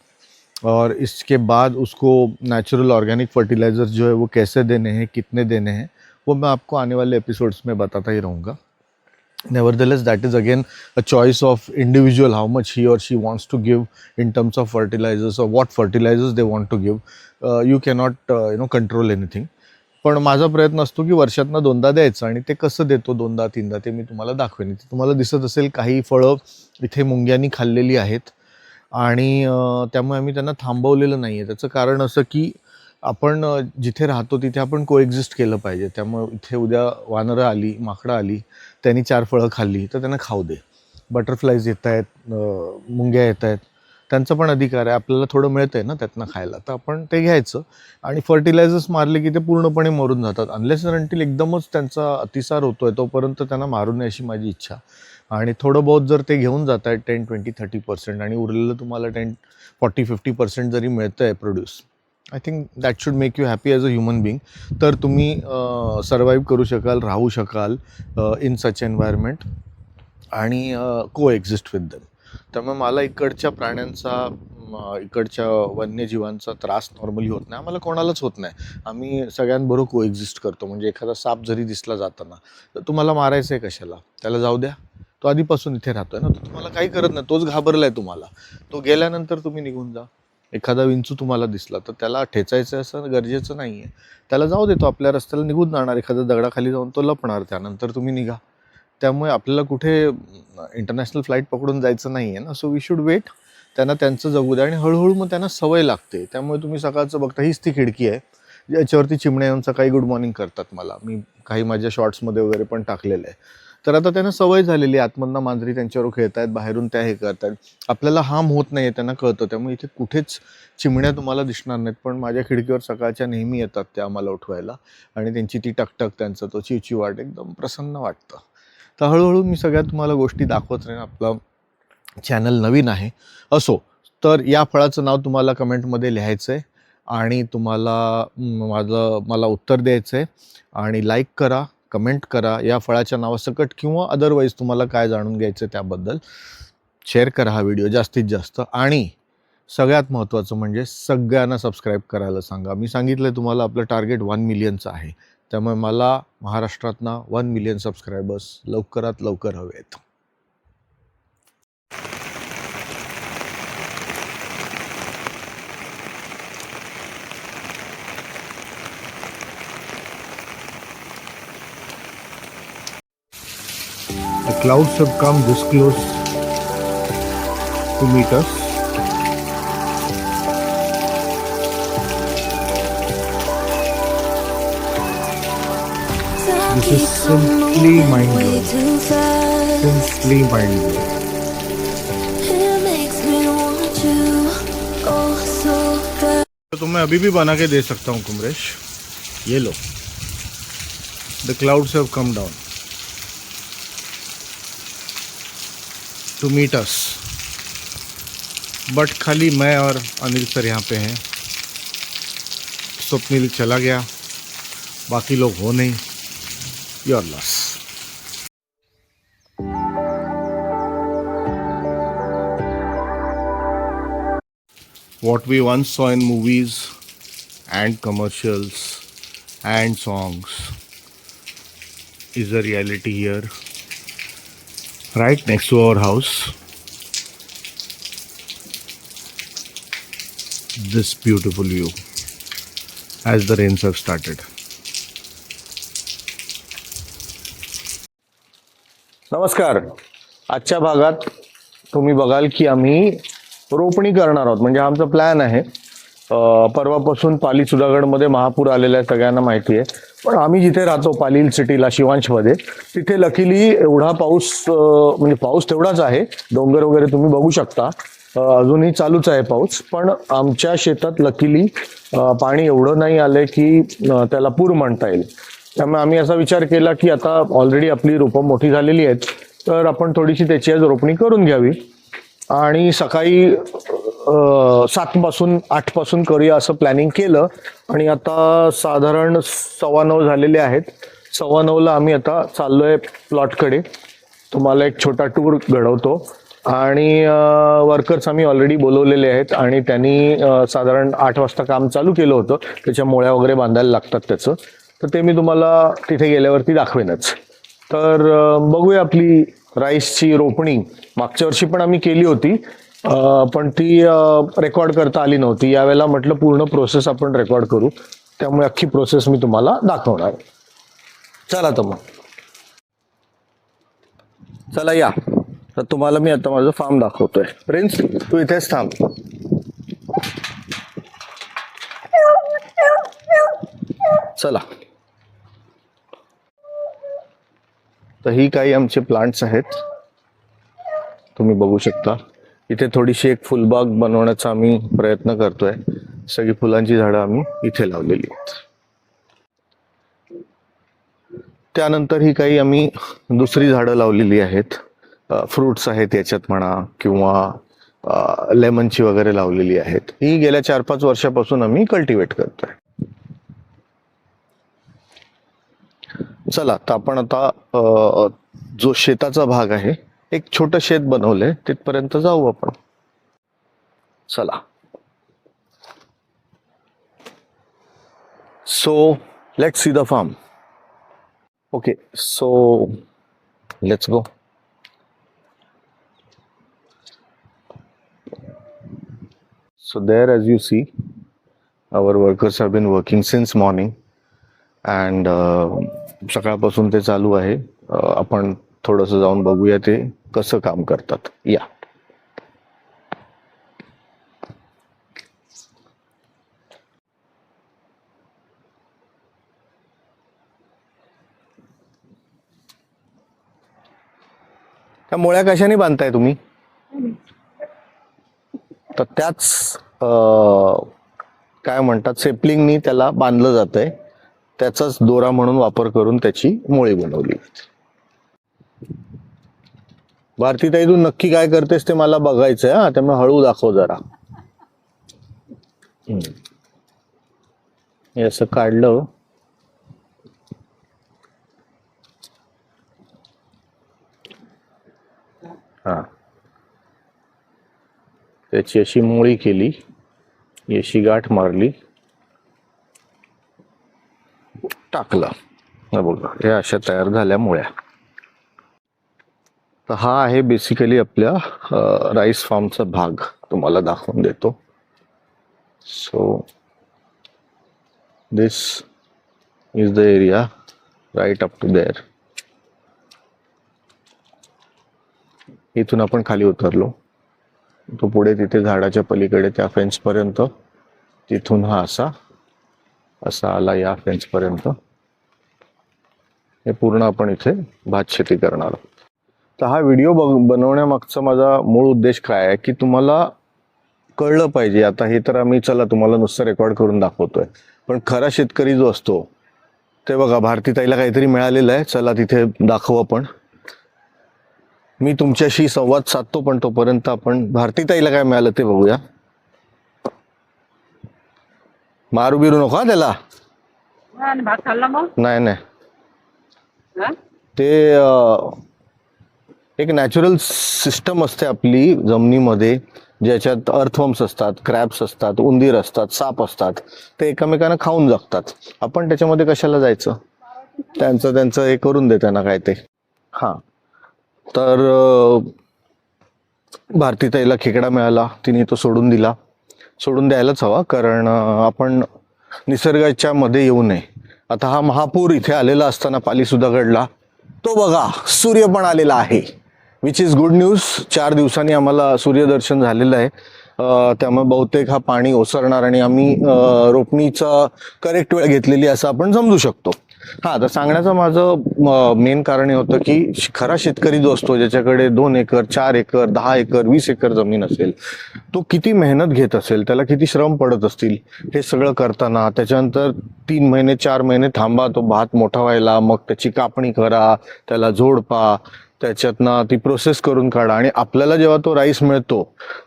और इसके बाद उसको नेचुरल ऑर्गेनिक फर्टिलाइज़र जो है वो कैसे देने हैं, कितने देने हैं, वो मैं आपको आने वाले एपिसोड्स में बताता ही रहूँगा. Nevertheless, that is again a choice of individual, how much he or she wants to give in terms of fertilizers or what fertilizers they want to give. You cannot control anything. पण माझा प्रयत्न असतो की वर्षातनं 2दा द्यायचं, आणि ते कसं देतो 2दा 3दा ते मी तुम्हाला दाखवेन. इथे तुम्हाला दिसत असेल काही फळं इथे मुंग्यांनी खाल्लेली आहेत, आणि त्यामुळे आम्ही त्यांना थांबवलेलं नाही आहे. त्याचं कारण असं की आपण जिथे राहतो तिथे आपण कोएक्झिस्ट केलं पाहिजे. त्यामुळे इथे उद्या वानरं आली, माकडं आली, त्यांनी 4 फळं खाल्ली तर त्यांना खाऊ दे. बटरफ्लाईज येत आहेत, मुंग्या येत आहेत, त्यांचा पण अधिकार आहे. आपल्याला थोडं मिळतं आहे ना त्यातनं खायला, तर आपण ते घ्यायचं. आणि फर्टिलायझर्स मारले की ते पूर्णपणे मरून जातात. अनलेस अनटिल एकदमच त्यांचा अतिसार होतोय तोपर्यंत त्यांना मारू नये अशी माझी इच्छा. आणि थोडं बहुत जर ते घेऊन जात आहेत 10, 20, 30% आणि उरलेलं तुम्हाला 10, 40, 50% जरी मिळतं आहे produce, I think that should make you happy as a human being. तर तुम्ही सर्वाईव्ह करू शकाल, राहू शकाल इन सच एन्व्हायरमेंट आणि को एक्झिस्ट विथ देम. त्यामुळे मला इकडच्या प्राण्यांचा, इकडच्या वन्यजीवांचा त्रास नॉर्मली होत नाही. आम्हाला कोणालाच होत नाही. आम्ही सगळ्यांबरोबर को एक्झिस्ट करतो. म्हणजे एखादा साप जरी दिसला जाताना तर तुम्हाला मारायचं आहे कशाला, त्याला जाऊ द्या, तो आधीपासून इथे राहतोय ना, तो तुम्हाला काही करत नाही, तोच घाबरलाय तुम्हाला. तो गेल्यानंतर तुम्ही निघून जा. एखादा विंचू तुम्हाला दिसला तर त्याला ठेचायचं असं गरजेचं नाही आहे, त्याला जाऊ देतो, आपल्या रस्त्याला निघून जाणार, एखाद्या दगडाखाली जाऊन तो लपणार, त्यानंतर तुम्ही निघा. त्यामुळे आपल्याला कुठे इंटरनॅशनल फ्लाईट पकडून जायचं नाही आहे ना. So we should wait. त्यांना त्यांचं जगू द्या आणि हळूहळू मग त्यांना सवय लागते. त्यामुळे तुम्ही सकाळचं बघता, हीच ती खिडकी आहे ज्याच्यावरती चिमण्या येऊन सकाळी गुड मॉर्निंग करतात मला. मी काही माझ्या शॉर्ट्समध्ये वगैरे पण टाकलेलं आहे. तर आता त्यांना सवय झालेली आहे. आतमधनं मांजरी त्यांच्यावर खेळत आहेत, बाहेरून त्या हे करत आहेत, आपल्याला हार्म होत नाही आहे, त्यांना कळतं. त्यामुळे इथे कुठेच चिमण्या तुम्हाला दिसणार नाहीत. पण माझ्या खिडकीवर सकाळच्या नेहमी येतात त्या आम्हाला उठवायला, आणि त्यांची ती टकटक, त्यांचं तो चिवचिवाट एकदम प्रसन्न वाटतं. तर हळूहळू मी सगळ्या तुम्हाला गोष्टी दाखवत राहीन. आपला चॅनल नवीन आहे असो तर या फळाचं नाव तुम्हाला कमेंटमध्ये लिहायचं आहे, आणि तुम्हाला मला उत्तर द्यायचं आहे. आणि लाईक करा, कमेंट करा या फळाच्या नावासकट, किंवा अदरवाईज तुम्हाला काय जाणून घ्यायचं त्याबद्दल. शेअर करा हा व्हिडिओ जास्तीत जास्त, आणि सगळ्यात महत्त्वाचं म्हणजे सगळ्यांना सबस्क्राईब करायला सांगा. मी सांगितलं आहे तुम्हाला आपलं टार्गेट 1 मिलियनचं आहे. त्यामुळे मला महाराष्ट्रातनं 1 मिलियन सबस्क्रायबर्स लवकरात लवकर हवे आहेत. The clouds have come this close to meet us. This is simply mind-blowing. Simply mind-blowing. तो तुम्हें अभी भी बना के दे सकता हूँ कुमरेश. ये low. The clouds have come down to meet us. But खाली मैं और अनिल सर यहाँ पे हैं. स्वप्निल चला गया, बाकी लोग हो नहीं. Your loss. What we once saw in movies and commercials and songs is a reality here, right next to our house. This beautiful view as the rains have started. नमस्कार. आजच्या भागात तुम्ही बघाल की आम्ही रोपणी करणार आहोत. म्हणजे आमचा प्लॅन आहे. परवापासून पाली सुधागडमध्ये महापूर आलेला आहे, सगळ्यांना माहिती आहे. पण आम्ही जिथे राहतो पालील सिटीला शिवांशमध्ये, तिथे लकीली एवढा पाऊस, म्हणजे पाऊस तेवढाच आहे. डोंगर वगैरे तुम्ही बघू शकता, अजूनही चालूच आहे पाऊस. पण आमच्या शेतात लकीली पाणी एवढं नाही आलंय की त्याला पूर म्हणता येईल. त्यामुळे आम्ही असा विचार केला की आता ऑलरेडी आपली रोपं मोठी झालेली आहेत, तर आपण थोडीशी त्याची आज रोपणी करून घ्यावी. आणि सकाळी 8 पासून करूया असं प्लॅनिंग केलं. आणि आता साधारण 9:15 झालेले आहेत. 9:15ला आम्ही आता चाललोय प्लॉटकडे. तुम्हाला एक छोटा टूर घडवतो. आणि वर्कर्स आम्ही ऑलरेडी बोलवलेले आहेत, आणि त्यांनी साधारण 8 वाजता काम चालू केलं होतं. त्याच्या मोळ्या वगैरे बांधायला लागतात त्याचं, तर ते मी तुम्हाला तिथे गेल्यावरती दाखवेनच. तर बघूया आपली राईसची रोपणी मागच्या वर्षी पण आम्ही केली होती, पण ती रेकॉर्ड करता आली नव्हती. यावेळेला म्हटलं पूर्ण प्रोसेस आपण रेकॉर्ड करू, त्यामुळे अख्खी प्रोसेस मी तुम्हाला दाखवणार आहे. चला तर मग चला या. तर तुम्हाला मी आता माझं फार्म दाखवतोय. प्रिन्स तू इथेच थांब. चला. तर ही काही आमचे प्लांट्स आहेत, तुम्ही बघू शकता. इथे थोडीशी एक फुलबाग बनवण्याचा आम्ही प्रयत्न करतोय. सगळी फुलांची झाडं आम्ही इथे लावलेली आहेत. त्यानंतर ही काही आम्ही दुसरी झाडं लावलेली आहेत. फ्रुट्स आहेत याच्यात म्हणा, किंवा लेमनची वगैरे लावलेली आहेत. ही गेल्या 4-5 वर्षापासून आम्ही कल्टिवेट करतोय. चला, तर आपण आता जो शेताचा भाग आहे, एक छोटं शेत बनवलंय, तिथपर्यंत जाऊ आपण. चला. So let's see the farm. Okay, so let's go. So there, as you see, our workers have been working since morning, and सकाळपासून ते चालू आहे. आपण थोडंसं जाऊन बघूया ते कसं काम करतात. या. त्या मुळ्या कशाने बांधताय तुम्ही? तर त्याच काय म्हणतात, सेपलिंगनी त्याला बांधलं जातंय. त्याचाच दोरा म्हणून वापर करून त्याची मोळी बनवली. भारतीताई, तू नक्की काय करतेस ते मला बघायचंय हा, त्यामुळे हळू दाखव जरा. हे असं काढलं. हा, त्याची अशी मोळी केली, अशी गाठ मारली, टाकलं. बघा, हे अशा तयार झाल्या मुळ्या. तर हा आहे बेसिकली आपल्या राईस फार्मचा भाग. तुम्हाला दाखवून देतो. So this is the area right up to there. इथून आपण खाली उतरलो, तो पुढे तिथे झाडाच्या पलीकडे त्या फेन्स पर्यंत, तिथून हा असा आला या फेन्स पर्यंत. हे पूर्ण आपण इथे भात शेती करणार आहोत. तर हा व्हिडिओ बनवण्यामागचा माझा मूळ उद्देश काय आहे की तुम्हाला कळलं पाहिजे. आता हे तर आम्ही चला तुम्हाला नुसतं रेकॉर्ड करून दाखवतोय, पण खरा शेतकरी जो असतो ते बघा, भारतीताईला काहीतरी मिळालेलं आहे, चला तिथे दाखवू आपण. मी तुमच्याशी संवाद साधतो, पण तोपर्यंत आपण भारतीताईला काय मिळालं ते बघूया. मारू बिरू नको त्याला. भात खाल्ला मग? नाही नाही, ते एक नॅचरल सिस्टम असते आपली जमिनीमध्ये, ज्याच्यात अर्थवर्म्स असतात, क्रॅब्स असतात, उंदीर असतात, साप असतात. ते एकमेकांना खाऊन जगतात. आपण त्याच्यामध्ये कशाला जायचं? त्यांचं हे करून दे त्यांना काय ते. हां, तर भारतीताईला खेकडा मिळाला, तिने तो सोडून दिला. सोडून द्यायलाच हवा, कारण आपण निसर्गाच्या मध्ये येऊ नये. आता हा महापूर इथे आलेला असताना पाली सुद्धा घडला. तो बघा, सूर्य पण आलेला आहे, विच इज गुड न्यूज. 4 दिवसांनी आम्हाला सूर्यदर्शन झालेलं आहे. त्यामुळे बहुतेक हा पाणी ओसरणार आणि आम्ही रोपणीचा करेक्ट वेळ घेतलेली असं आपण समजू शकतो. हा, तर सांगण्याचं माझं मेन कारण हे होतं की खरा शेतकरी जो असतो, ज्याच्याकडे 2 एकर 4 एकर 10 एकर 20 एकर जमीन असेल, तो किती मेहनत घेत असेल, त्याला किती श्रम पडत असतील हे सगळं करताना. त्याच्यानंतर 3 महिने 4 महिने थांबा तो भात मोठा व्हायला, मग त्याची कापणी करा, त्याला झोडपा, त्याच्यातनं ती प्रोसेस करून काढा. आणि आपल्याला जेव्हा तो राईस मिळतो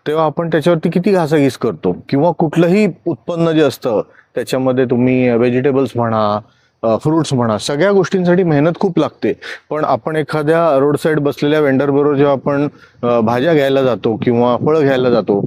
तेव्हा आपण त्याच्यावरती किती घासाघीस करतो. किंवा कुठलंही उत्पन्न जे असतं त्याच्यामध्ये तुम्ही व्हेजिटेबल्स म्हणा, फ्रुट्स म्हणा, सगळ्या गोष्टींसाठी मेहनत खूप लागते. पण आपण एखाद्या रोड साईड बसलेल्या वेंडर बरोबर जेव्हा आपण भाज्या घ्यायला जातो किंवा फळं घ्यायला जातो,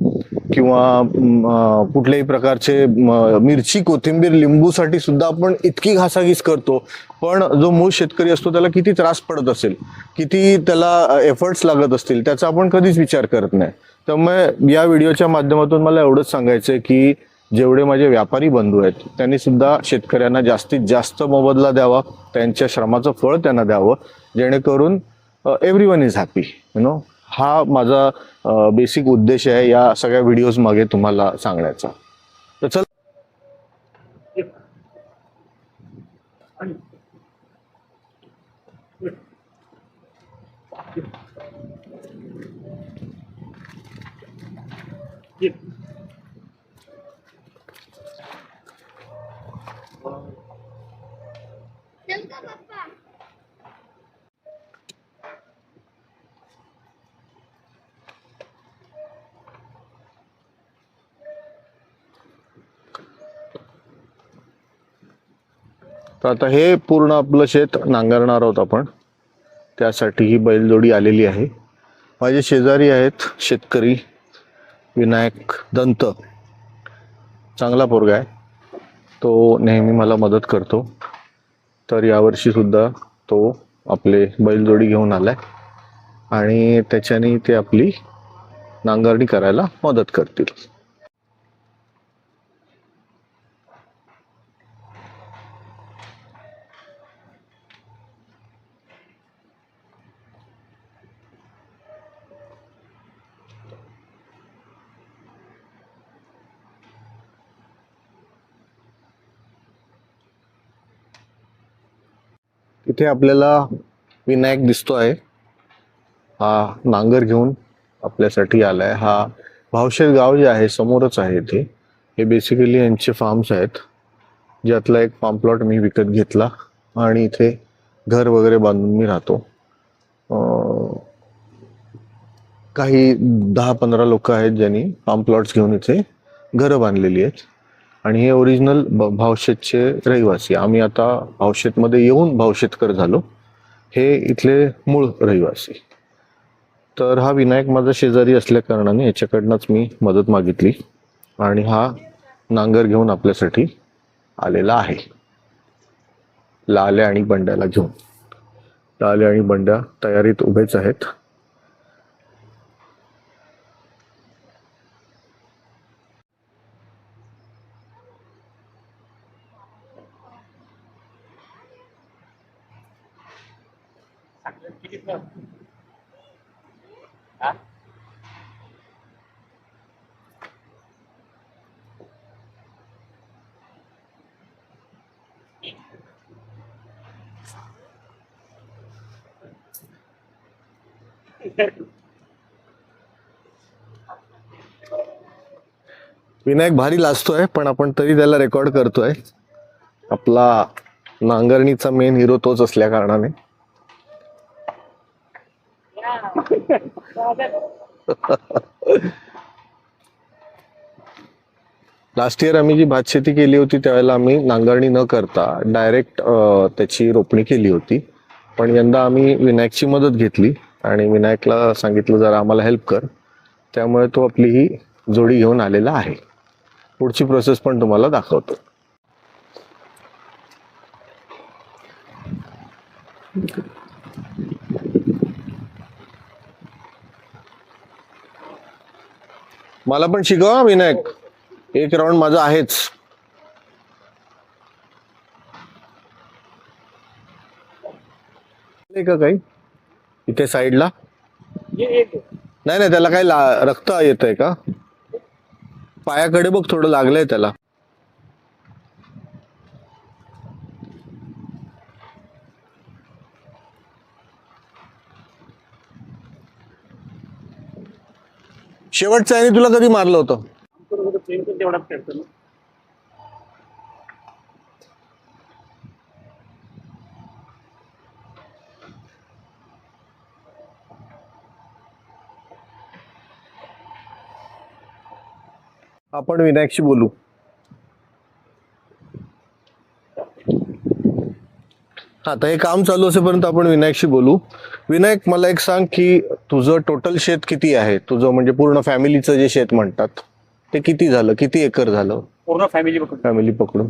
किंवा कुठल्याही प्रकारचे मिरची, कोथिंबीर, लिंबूसाठी सुद्धा आपण इतकी घासाघीस करतो, पण जो मूळ शेतकरी असतो त्याला किती त्रास पडत असेल, किती त्याला एफर्ट्स लागत असतील, त्याचा आपण कधीच विचार करत नाही. त्यामुळे या व्हिडिओच्या माध्यमातून मला एवढंच सांगायचं आहे की जेवढे माझे व्यापारी बंधू आहेत त्यांनी सुद्धा शेतकऱ्यांना जास्तीत जास्त मोबदला द्यावा, त्यांच्या श्रमाचं फळ त्यांना द्यावं, जेणेकरून एव्हरीवन इज हॅपी. हा माझा बेसिक उद्देश आहे या सगळ्या व्हिडिओज मागे तुम्हाला सांगण्याचा. तर चल तर आता हे पूर्ण आपलं शेत नांगरणार आहोत आपण. त्यासाठी ही बैलजोडी आलेली आहे. माझे शेजारी आहेत शेतकरी विनायक दंत. चांगला पोरगा आहे, तो नेहमी मला मदत करतो. तर यावर्षी सुद्धा तो आपले बैलजोडी घेऊन आलाय आणि त्याच्याने ते आपली नांगरणी करायला मदत करतील. इथे आपल्याला विनायक दिसतो आहे. हा नांगर घेऊन आपल्यासाठी आलाय. हा भावशेत गाव जे आहे समोरच आहे इथे. हे बेसिकली यांचे फार्म्स आहेत, ज्यातला एक फार्म प्लॉट मी विकत घेतला आणि इथे घर वगैरे बांधून मी राहतो. काही 10-15 लोक आहेत ज्यांनी फार्म प्लॉट्स घेऊन इथे घरं बांधलेली आहेत आणि हे ओरिजिनल भावशेतचे रहिवासी. आम्ही आता भावशेतमध्ये येऊन भावशेतकर झालो. हे इथले मूळ रहिवासी. तर हा विनायक माझा शेजारी असल्या कारणाने याच्याकडनंच मी मदत मागितली आणि हा नांगर घेऊन आपल्यासाठी आलेला आहे. लाल्या आणि बंड्याला घेऊन. लाल्या आणि बंड्या तयारीत उभेच आहेत. विनायक भारी लाजतोय, पण आपण तरी त्याला रेकॉर्ड करतोय. आपला नांगरणीचा मेन हिरो तोच असल्या कारणाने. लास्ट इयर आम्ही जी भात शेती केली होती त्यावेळेला आम्ही नांगरणी न करता डायरेक्ट त्याची रोपणी केली होती. पण यंदा आम्ही विनायकची मदत घेतली आणि विनायकला सांगितलं जरा आम्हाला हेल्प कर. त्यामुळे तो आपली ही जोडी घेऊन आलेला आहे. पुढची प्रोसेस पण तुम्हाला दाखवतो. मला पण शिकव विनायक. एक राऊंड माझा आहेच. का काही इथे साईडला नाही नाही, त्याला काही रक्त येत आहे का? पायाकडे बघ, थोडं लागलंय त्याला. शेवटच्या याने तुला कधी मारलं होतं? तेवढाच करतो ना. आपण विनायकशी बोलू. आता हे काम चालू असेपर्यंत आपण विनायकशी बोलू. विनायक, मला एक सांग की तुझं टोटल शेत किती आहे? तुझं म्हणजे पूर्ण फॅमिलीचं जे शेत म्हणतात. ते किती झालं, किती एकर झालं पूर्ण फॅमिली बघून फॅमिली पकडून?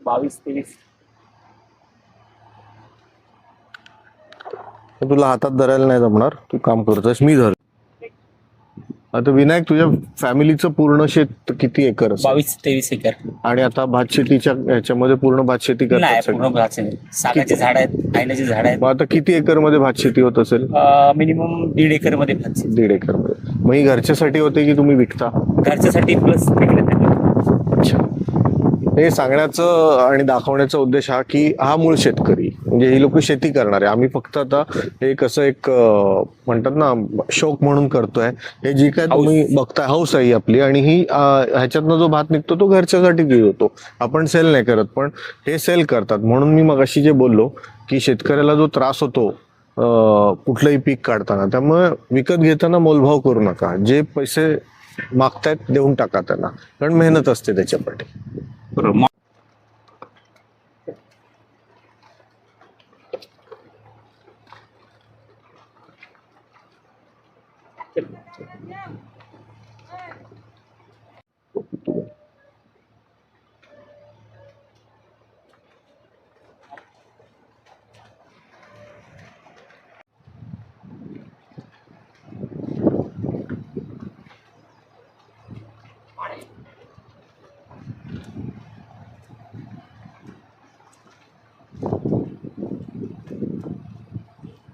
22-23. तुला हातात धरायला नाही जमणार, तू काम करतोयस, मी धर. आता विनायक, तुझ्या फॅमिलीचं पूर्ण शेत किती एकर असेल? 22-23 एकर. आणि आता भात शेतीच्या ह्याच्यामध्ये पूर्ण भात शेती नाही, करतात पूर्ण सगळे? भात शेती. सागाची झाड आहेत, आयल्याची झाड आहेत. मग आता किती एकर मध्ये भात शेती होत असेल? मिनिमम 1.5 एकर मध्ये भात शेती. 1.5 एकर मध्ये. मग ही घरच्यासाठी होते की तुम्ही विकता? घरच्यासाठी प्लस विकण्यासाठी. अच्छा. हे सांगण्याचं आणि दाखवण्याचा उद्देश हा की हा मूळ शेतकरी, म्हणजे ही लोक शेती करणारे, आम्ही फक्त आता हे कसं एक म्हणतात ना शौक म्हणून करतोय. हे जी काय तुम्ही बघताय हौस आहे ही आपली, आणि ही ह्याच्यातनं जो भात निघतो तो घरच्यासाठी यूज होतो. आपण सेल नाही करत, पण हे सेल करतात. म्हणून मी मगाशी जे बोललो की शेतकऱ्याला जो त्रास होतो कुठलंही पीक काढताना, त्यामुळे विकत घेताना मोलभाव करू नका. जे पैसे मागतायत देऊन टाका त्यांना, कारण मेहनत असते त्याच्यासाठी.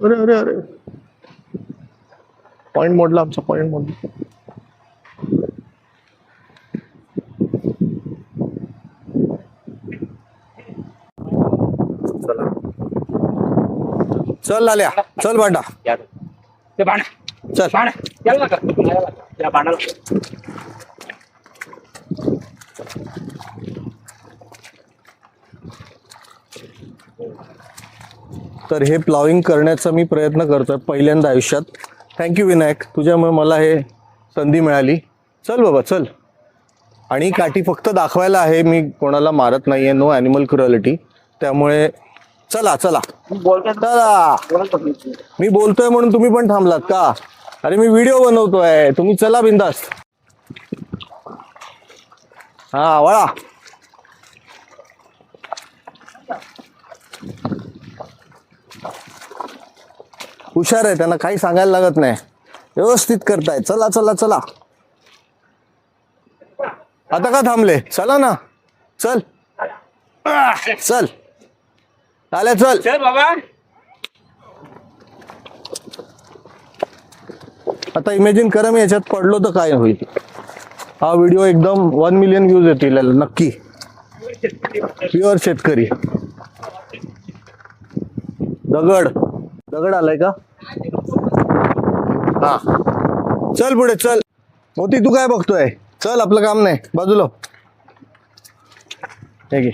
अरे अरे अरे, पॉइंट मोडला आमचा, पॉइंट मोडला. चल लाल्या, चल भांडा, या. ते बाणा, चल. बाणा याला नका, या बाणाला. तर हे प्लॉविंग करण्याचा मी प्रयत्न करतोय पहिल्यांदा आयुष्यात. थँक्यू विनायक, तुझ्यामुळे मला हे संधी मिळाली. चल बाबा चल. आणि काठी फक्त दाखवायला आहे, मी कोणाला मारत नाहीये, नो ॲनिमल क्रुएलिटी. त्यामुळे चला चला चला. मी बोलतोय म्हणून तुम्ही पण थांबलात का? अरे मी व्हिडिओ बनवतोय, तुम्ही चला बिंदास्त. हा वळा. हुशार आहे, त्यांना काही सांगायला लागत नाही, व्यवस्थित करताय. चला चला चला. आता का थांबले? चला ना, चल चल आल्या, चल. चल बाबा. आता इमॅजिन करा मी याच्यात पडलो तर काय होईल. हा व्हिडिओ एकदम 1 मिलियन व्ह्यूज येतील याला नक्की. प्युअर शेतकरी. दगड दगड आलाय का? हा चल पुढे चल. मोती तू काय बघतोय? चल, आपलं काम नाही, बाजूला. हे घे.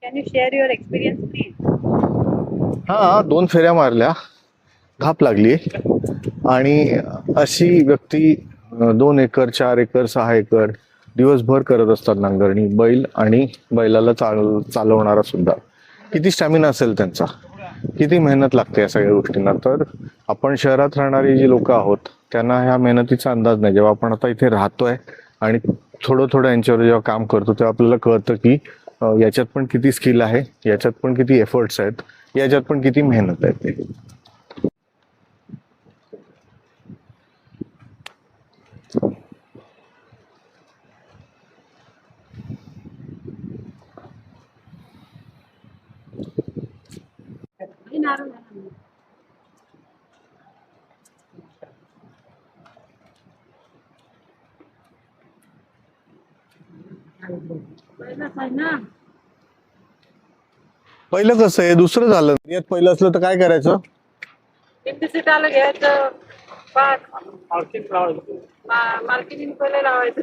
Can you share your experience, please? हा 2 फेऱ्या मारल्या, धाप लागली. आणि अशी व्यक्ती 2 एकर 4 एकर 6 एकर दिवसभर करत असतात नांगरणी. बैल आणि बैलाला चालवणारा सुद्धा. किती स्टॅमिना असेल त्यांचा, किती मेहनत लागते या सगळ्या गोष्टींना. तर आपण शहरात राहणारी जी लोक आहोत त्यांना ह्या मेहनतीचा अंदाज नाही. जेव्हा आपण आता इथे राहतोय आणि थोडं थोडं यांच्यावर जेव्हा काम करतो तेव्हा आपल्याला कळतं की याच्यात पण किती स्किल आहे, याच्यात पण किती एफर्ट्स आहेत, याच्यात पण किती मेहनत आहे ते. पहिलं कसं आहे, दुसरं झालं. यात पहिलं असलं तर काय करायचं? सीट आलं घ्यायचं, मार्केटिंग पहिले लावायचं.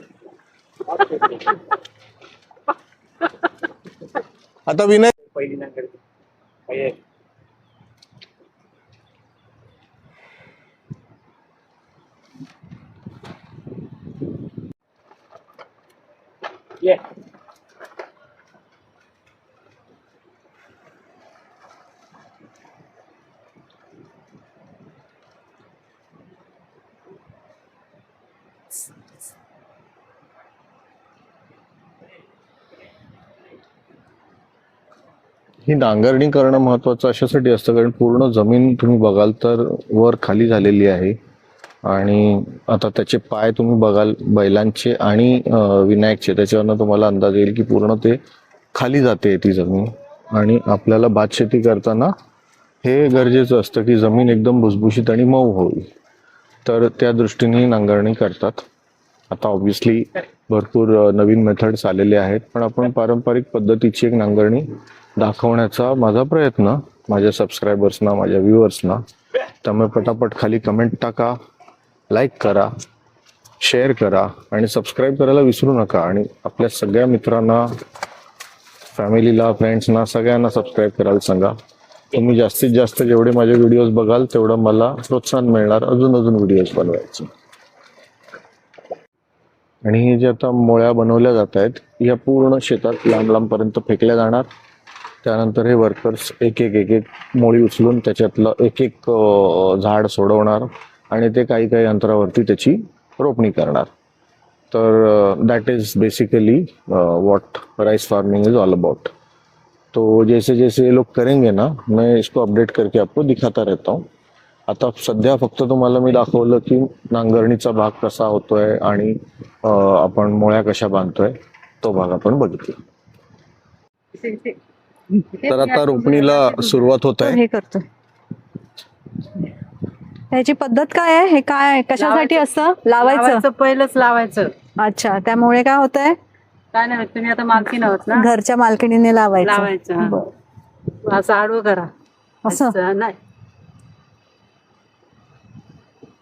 आता विनय पहिली नांगर पहिले ये ही नांगरणी करणं महत्वाचं अशासाठी असतं कारण पूर्ण जमीन तुम्ही बघाल तर वर खाली झालेली आहे आणि आता त्याचे पाय तुम्ही बघाल बैलांचे आणि विनायकचे, त्याच्यावरनं तुम्हाला अंदाज येईल की पूर्ण ते खाली जाते ती जमीन. आणि आपल्याला भात शेती करताना हे गरजेचं असतं की जमीन एकदम भुसभुशीत आणि मऊ होईल, तर त्या दृष्टीने नांगरणी करतात. आता ऑब्व्हियसली भरपूर नवीन मेथड्स आलेले आहेत, पण आपण पारंपरिक पद्धतीची एक नांगरणी दाखवण्याचा माझा प्रयत्न माझ्या सबस्क्रायबर्सना, माझ्या व्ह्युअर्सना. त्यामुळे पटापट खाली कमेंट टाका, लाईक करा, शेअर करा आणि सबस्क्राईब करायला विसरू नका. आणि आपल्या सगळ्या मित्रांना, फॅमिलीला, फ्रेंड्सना सगळ्यांना सबस्क्राईब करायला सांगा. तुम्ही जास्तीत जास्त जेवढे माझे व्हिडिओज बघाल तेवढं मला प्रोत्साहन मिळणार अजून व्हिडिओज बनवायचे. आणि हे जे आता मोळ्या बनवल्या जात आहेत या पूर्ण शेतात लांब लांबपर्यंत फेकल्या जाणार. त्यानंतर हे वर्कर्स एक एक एक एक मोळी उचलून त्याच्यातलं एक एक झाड सोडवणार आणि ते काही काही अंतरावरती त्याची रोपणी करणार. तर that is basically what rice farming is all about. तो जैसे जैसे ये लोग करेंगे ना, मैं इसको अपडेट करके आपको दिखाता रहता हूँ. आता सध्या फक्त तुम्हाला मी दाखवलं की नांगरणीचा भाग कसा होतोय आणि आपण मोळ्या कशा बांधतोय, तो भाग आपण बघितला. तर आता रोपणीला सुरुवात होत आहे. हे करतोय. त्याची पद्धत काय आहे? हे काय कशासाठी असतं? लावायचं. पहिलंच लावायचं. अच्छा, त्यामुळे काय होतंय? काय नाही, तुम्ही आता मालकीन आहोत ना, घरच्या मालकिणीने लावायचं. लावायचं. बरं. असं आडवं करा. असं नाही,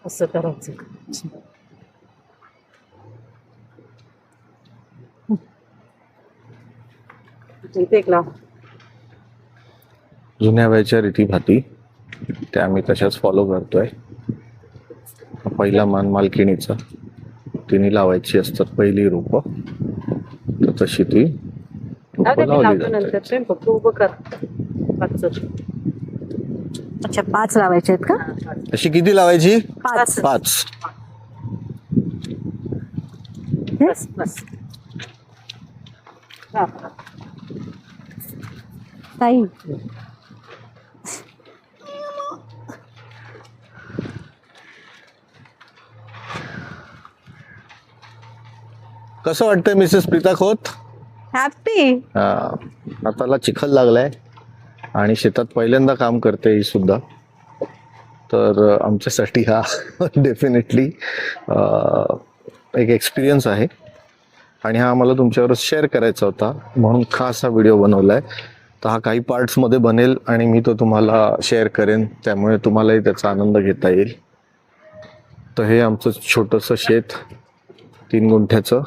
असं करायचं. इथे एक लाव. जुन्या वेळच्या रीतीभाती त्या आम्ही तशाच फॉलो करतोय. पहिला मान मालकिणीचा, तिने लावायची असतात पहिली रोप, तर तशी ती रोपं लावली नंतर जातात. ते फक्त उभं कर. अच्छा, 5 लावायचे आहेत का? अशी किती लावायची? 5. 5. बस बस. हा. ताई, कसं वाटतंय मिसेस प्रीता खोत? हॅपी. हाताला चिखल लागलाय आणि शेतात पहिल्यांदा काम करते ही सुद्धा. तर आमच्यासाठी हा डेफिनेटली एक एक्सपिरियन्स आहे आणि हा आम्हाला तुमच्यावर शेअर करायचा होता, म्हणून खास हा व्हिडिओ बनवलाय. तर हा काही पार्ट्समध्ये बनेल आणि मी तो तुम्हाला शेअर करेन, त्यामुळे तुम्हालाही त्याचा आनंद घेता येईल. तर हे आमचं छोटंसं शेत 3 गुंठ्याचं,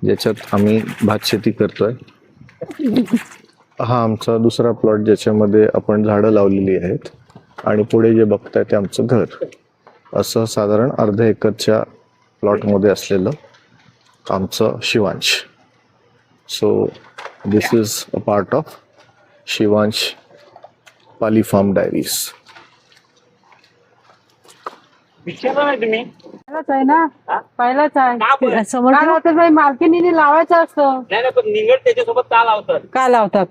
ज्याच्यात आम्ही भात शेती करतोय. हा आमचा दुसरा प्लॉट ज्याच्यामध्ये आपण झाडं लावलेली आहेत आणि पुढे जे बघताय ते आमचं घर. असं साधारण अर्ध्या एकरच्या प्लॉटमध्ये असलेलं आमचं Shivansh. So this is a part of Shivansh Pali farm diaries. विचारलं नाही तुम्ही? पहिलाच आहे ना, पहिलाच का आहे. बरं? समोर काय होतं बाई, मालकिनीने लावायचं असतं. नाही नाही, पण निंगड त्याच्यासोबत का लावतात? का लावतात?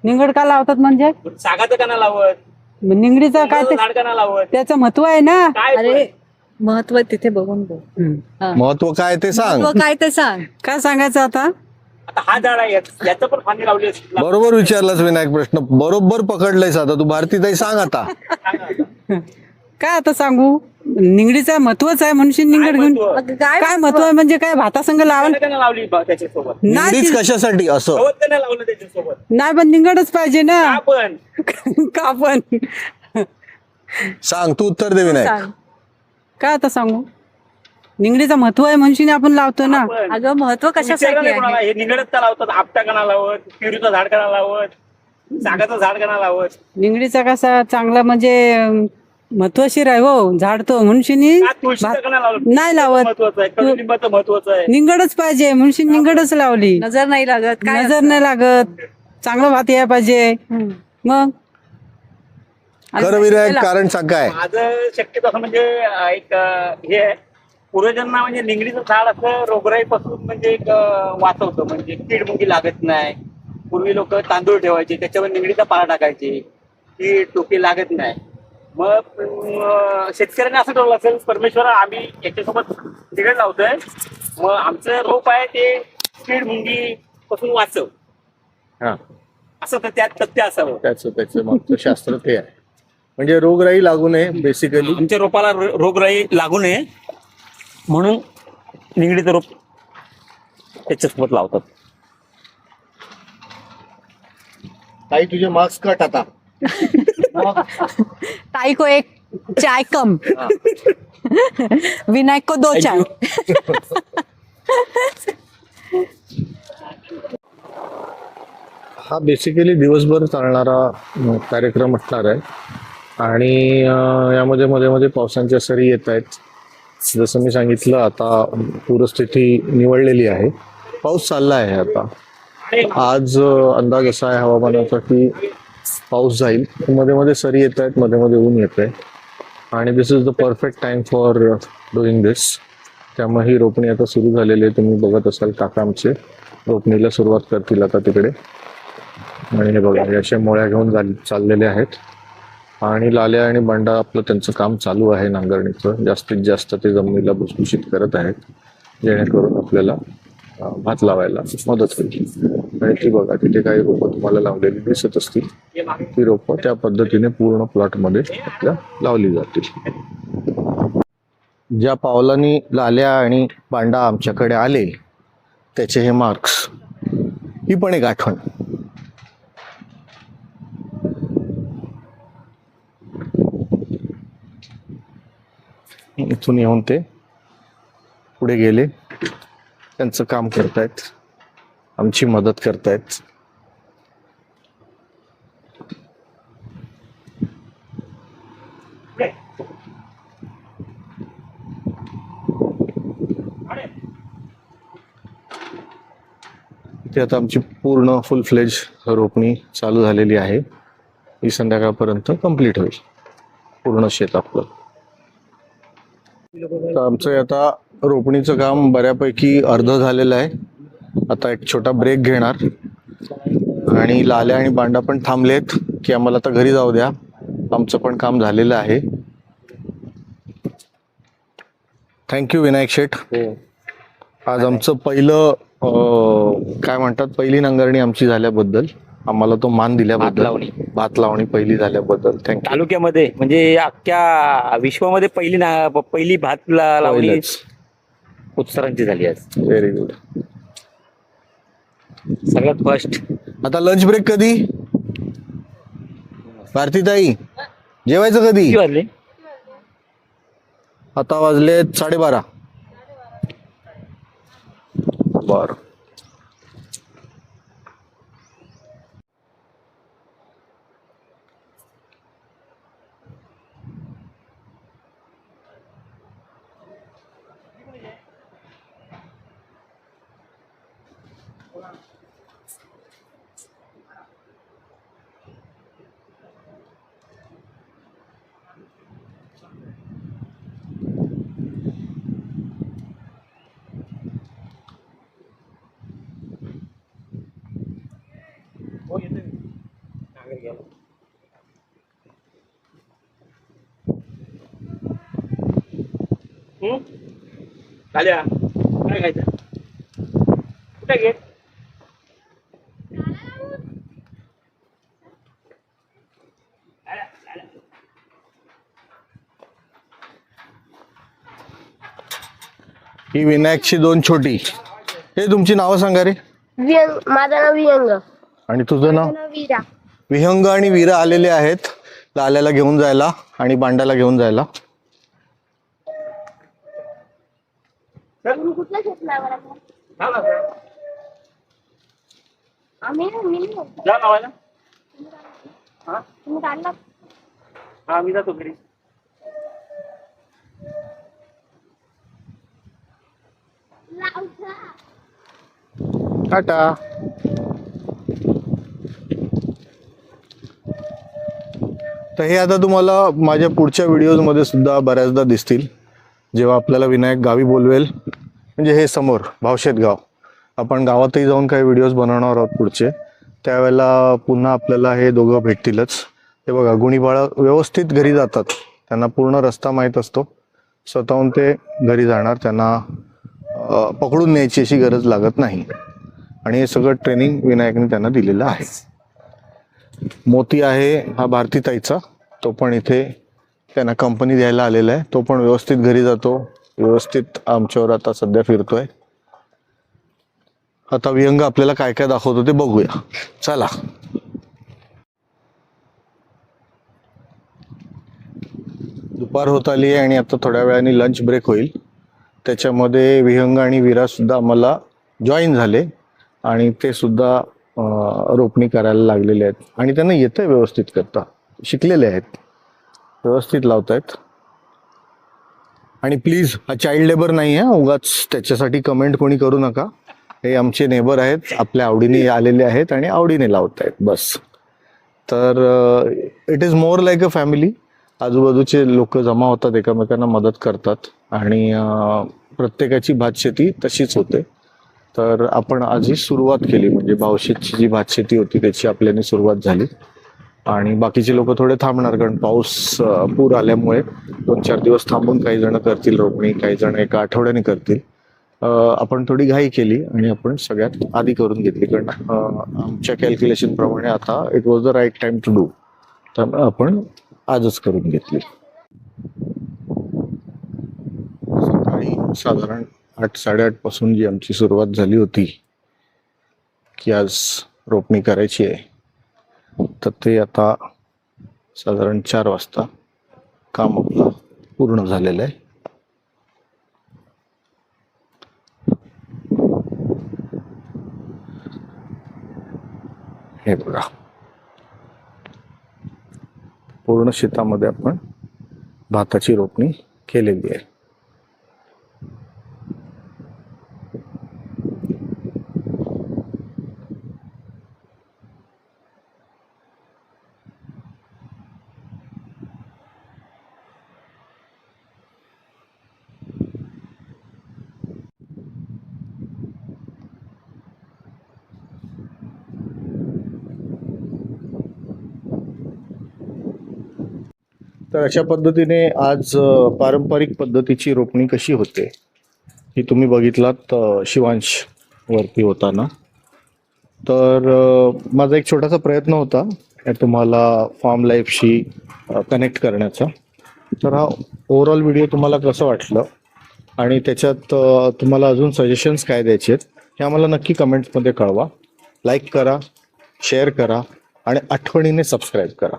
निंगड का लावतात म्हणजे? सागाचं का नाही लावत? निंगडीचं काय ते, झाड का नाही लावत? त्याचं महत्व आहे ना. काय अरे, महत्व तिथे बघून बोल. महत्व काय ते सांग. महत्व काय ते सांग. काय सांगायचं आता? आता हा झाड आहे, याचं पण फांदी लावली असती. बरोबर विचारलास विनायक, प्रश्न बरोबर पकडलायस. आता तू भारतीताई सांग आता. काय आता सांगू? निंगडीचं महत्वच आहे, मनुष्य निंगड घेऊन. काय महत्व आहे म्हणजे काय? भातासंग लावलं का नाही लावली त्याच्यासोबत? नाही, निगडीच कशासाठी असं? गवत का नाही लावलं त्याच्यासोबत? नाही, पण निंगडच पाहिजे ना. का पण? का पण सांग तू उत्तर दे विनायक. सांग. काय आता सांगू? निगडीचं महत्व आहे म्हणून आपण लावतो ना. अगं महत्व विचारलं कशासाठी नाही कोणाला, आहे? हे निगडत का लावतात? आपटा कणा लावत, पेरूचं झाड कणा लावत, सागाचं झाड कणा लावत. निगडीचा कसा चांगला म्हणजे महत्वशीर आहे हो झाड तो म्हणून का तुळशीचं कणा लावलं? नाही लावत. महत्वाचं आहे, कडुलिंबाचं महत्वाचं आहे. निगडच पाहिजे म्हणून निगडच लावली. नजर नाही लागत काय नजर नाही लागत, चांगलं भात यायला पाहिजे. मग खरं विनायक कारण सांग काय. माझं शक्यतो असं म्हणजे एक हे आहे, पूर्वजांना म्हणजे निगडीचं झाड असं रोगराईपासून म्हणजे एक वाचवतं, म्हणजे कीड मुंगी लागत नाही. पूर्वी लोक तांदूळ ठेवायचे, त्याच्यावर निगडीचा पाला टाकायचे, कीड टोके लागत नाही. मग शेतकऱ्यांनी असं ठरवलं असेल, परमेश्वर आम्ही याच्यासोबत निगड लावतोय, मग आमचं रोप आहे ते कीड मुंगी पासून वाचव, हा असं तर त्यात तथ्य असावं. त्याचं मागचं शास्त्र ते आहे. म्हणजे रोगराई लागू नये बेसिकली. आमच्या रोपाला रोगराई लागू नये म्हणून निगडीचं रोप त्याच्यासोबत लावतात. काही तुझे मार्क्स कट आता. ताई को एक चाय कम, विनायक को 2 चाय. हा बेसिकली दिवसभर चालणारा कार्यक्रम असणार आहे आणि यामध्ये मध्ये मध्ये पावसांच्या सरी येत आहेत. जसं मी सांगितलं आता पूरस्थिती निवडलेली आहे, पाऊस चालला आहे. आता आज अंदाज असा आहे हवामानाचा की पाऊस जाईल. मध्ये मध्ये सरी येत आहेत, मध्ये मध्ये ऊन येत आहे आणि this is the perfect time for doing this. त्यामुळे ही रोपणी आता सुरू झालेली आहे. तुम्ही बघत असाल काका आमचे रोपणीला सुरुवात करतील आता तिकडे. आणि हे बघा हे अशा मोळ्या घेऊन चाललेले आहेत आणि लाल्या आणि बंडा आपलं त्यांचं काम चालू आहे नांगरणीचं. जास्तीत जास्त ते जमिनीला भुसभुशीत करत आहेत जेणेकरून आपल्याला भात लावायला मदत होईल. आणि ती बघा तिथे काही रोपं तुम्हाला लावलेली दिसत असतील, ती रोपं त्या पद्धतीने पूर्ण प्लॉटमध्ये आपल्या लावली जातील. ज्या पावलांनी लाल्या आणि बांडा आमच्याकडे आले त्याचे हे मार्क्स. ही पण एक आठवण. इथून येऊन ते पुढे गेले, त्यांचं काम करतायत, आमची मदत करतायत. इथे आता आमची पूर्ण फुल फ्लेज रोपणी चालू झालेली आहे. ही संध्याकाळपर्यंत कंप्लीट होईल पूर्ण शेत आपलं. तर आमचं आता रोपणीचं काम बऱ्यापैकी अर्ध झालेलं आहे. आता एक छोटा ब्रेक घेणार आणि लाल्या आणि बांडा पण थांबलेत की आम्हाला आता घरी जाऊ द्या, आमचं पण काम झालेलं आहे. थँक्यू विनायक शेठ. आज आमचं पहिलं काय म्हणतात पहिली नांगरणी आमची झाल्याबद्दल, आम्हाला तो मान दिल्याबद्दल, भात लावणी पहिली झाल्याबद्दल थँक्यू. तालुक्यामध्ये म्हणजे अख्ख्या विश्वामध्ये पहिली भात लावणी उत्सरांची झाली आज. Very good. सगळ्यात फर्स्ट. आता लंच ब्रेक कधी भारतीताई? जेवायचं कधी? किती वाजले? आता वाजले 12:30. बर. आल्या काय खायचं? कुठे घे? ही विनायकची 2 छोटी. हे तुमची नावं सांगा रे. माझं नाव वियंग. आणि तुझं नाव? वीरा. विहंग आणि वीरा आलेले आहेत. लाल्याला घेऊन जायला आणि बांडाला घेऊन जायला. तुम्ही कुठला घेतला बरं? झाला सर. आम्ही मी जा लावायला. हा तुम्ही काढला हा मी जातो घरी. टाटा. तर हे आता तुम्हाला माझ्या पुढच्या व्हिडिओजमध्ये सुद्धा बऱ्याचदा दिसतील. जेव्हा आपल्याला विनायक गावी बोलवेल, म्हणजे हे समोर भावशेत गाव, आपण गावातही जाऊन काही व्हिडिओज बनवणार आहोत पुढचे, त्यावेळेला पुन्हा आपल्याला हे दोघं भेटतीलच. हे बघा, गुणीबाळं व्यवस्थित घरी जातात, त्यांना पूर्ण रस्ता माहीत असतो, स्वतःहून ते घरी जाणार, त्यांना पकडून न्यायची अशी गरज लागत नाही. आणि हे सगळं ट्रेनिंग विनायकने त्यांना दिलेलं आहे. मोती आहे हा भारतीताईचा, तो पण इथे त्यांना कंपनी द्यायला आलेला आहे. तो पण व्यवस्थित घरी जातो, व्यवस्थित आमच्यावर आता सध्या फिरतोय. आता विहंग आपल्याला काय काय दाखवतो ते बघूया, चला. दुपार होत आली आहे आणि आता थोड्या वेळाने लंच ब्रेक होईल. त्याच्यामध्ये विहंग आणि विरा सुद्धा आम्हाला जॉईन झाले आणि ते सुद्धा रोपणी करायला लागलेले आहेत आणि त्यांना येतंय व्यवस्थित करता, शिकलेले आहेत, व्यवस्थित लावतायत. आणि प्लीज हा चाइल्ड लेबर नाही आहे, उगाच त्याच्यासाठी कमेंट कोणी करू नका. हे आमचे नेबर आहेत, आपल्या आवडीने आलेले आहेत आणि आवडीने लावत आहेत बस. तर it is more like a family. आजूबाजूचे लोक जमा होतात, एकमेकांना मदत करतात आणि प्रत्येकाची भातशेती तशीच होते. तर आपण आजही सुरुवात केली, म्हणजे भावशेतची जी भातशेती होती त्याची आपल्याने सुरुवात झाली आणि बाकीचे लोक थोडे थांबणार, कारण पाऊस पूर आल्यामुळे 2-4 दिवस थांबून काही जण करतील रोपणी, काही जण एका आठवड्याने करतील. आपण थोडी घाई केली आणि आपण सगळ्यात आधी करून घेतली, कारण आमच्या कॅल्क्युलेशन प्रमाणे आता it was the right time to do. त्यामुळे आपण आजच करून घेतली. सकाळी साधारण 8-8:30 पासून जी आमची सुरुवात झाली होती की आज रोपणी करायची आहे, तर ते आता साधारण 4 वाजता काम आपलं पूर्ण झालेलं आहे. हे बघा, पूर्ण शेतामध्ये आपण भाताची रोपणी केलेली आहे. तर अशा पद्धतीने आज पारंपरिक पद्धतीची रोपणी कशी होते ही तुम्ही बघितलात शिवांश वरती होताना. तर माझा एक छोटासा प्रयत्न होता तुम्हाला फार्म लाईफशी कनेक्ट करण्याचा. तर हा ओव्हरऑल व्हिडिओ तुम्हाला कसं वाटलं आणि त्याच्यात तुम्हाला अजून सजेशन्स काय द्यायचे आहेत हे आम्हाला नक्की कमेंट्समध्ये कळवा. लाईक करा, शेअर करा आणि आठवणीने सबस्क्राईब करा.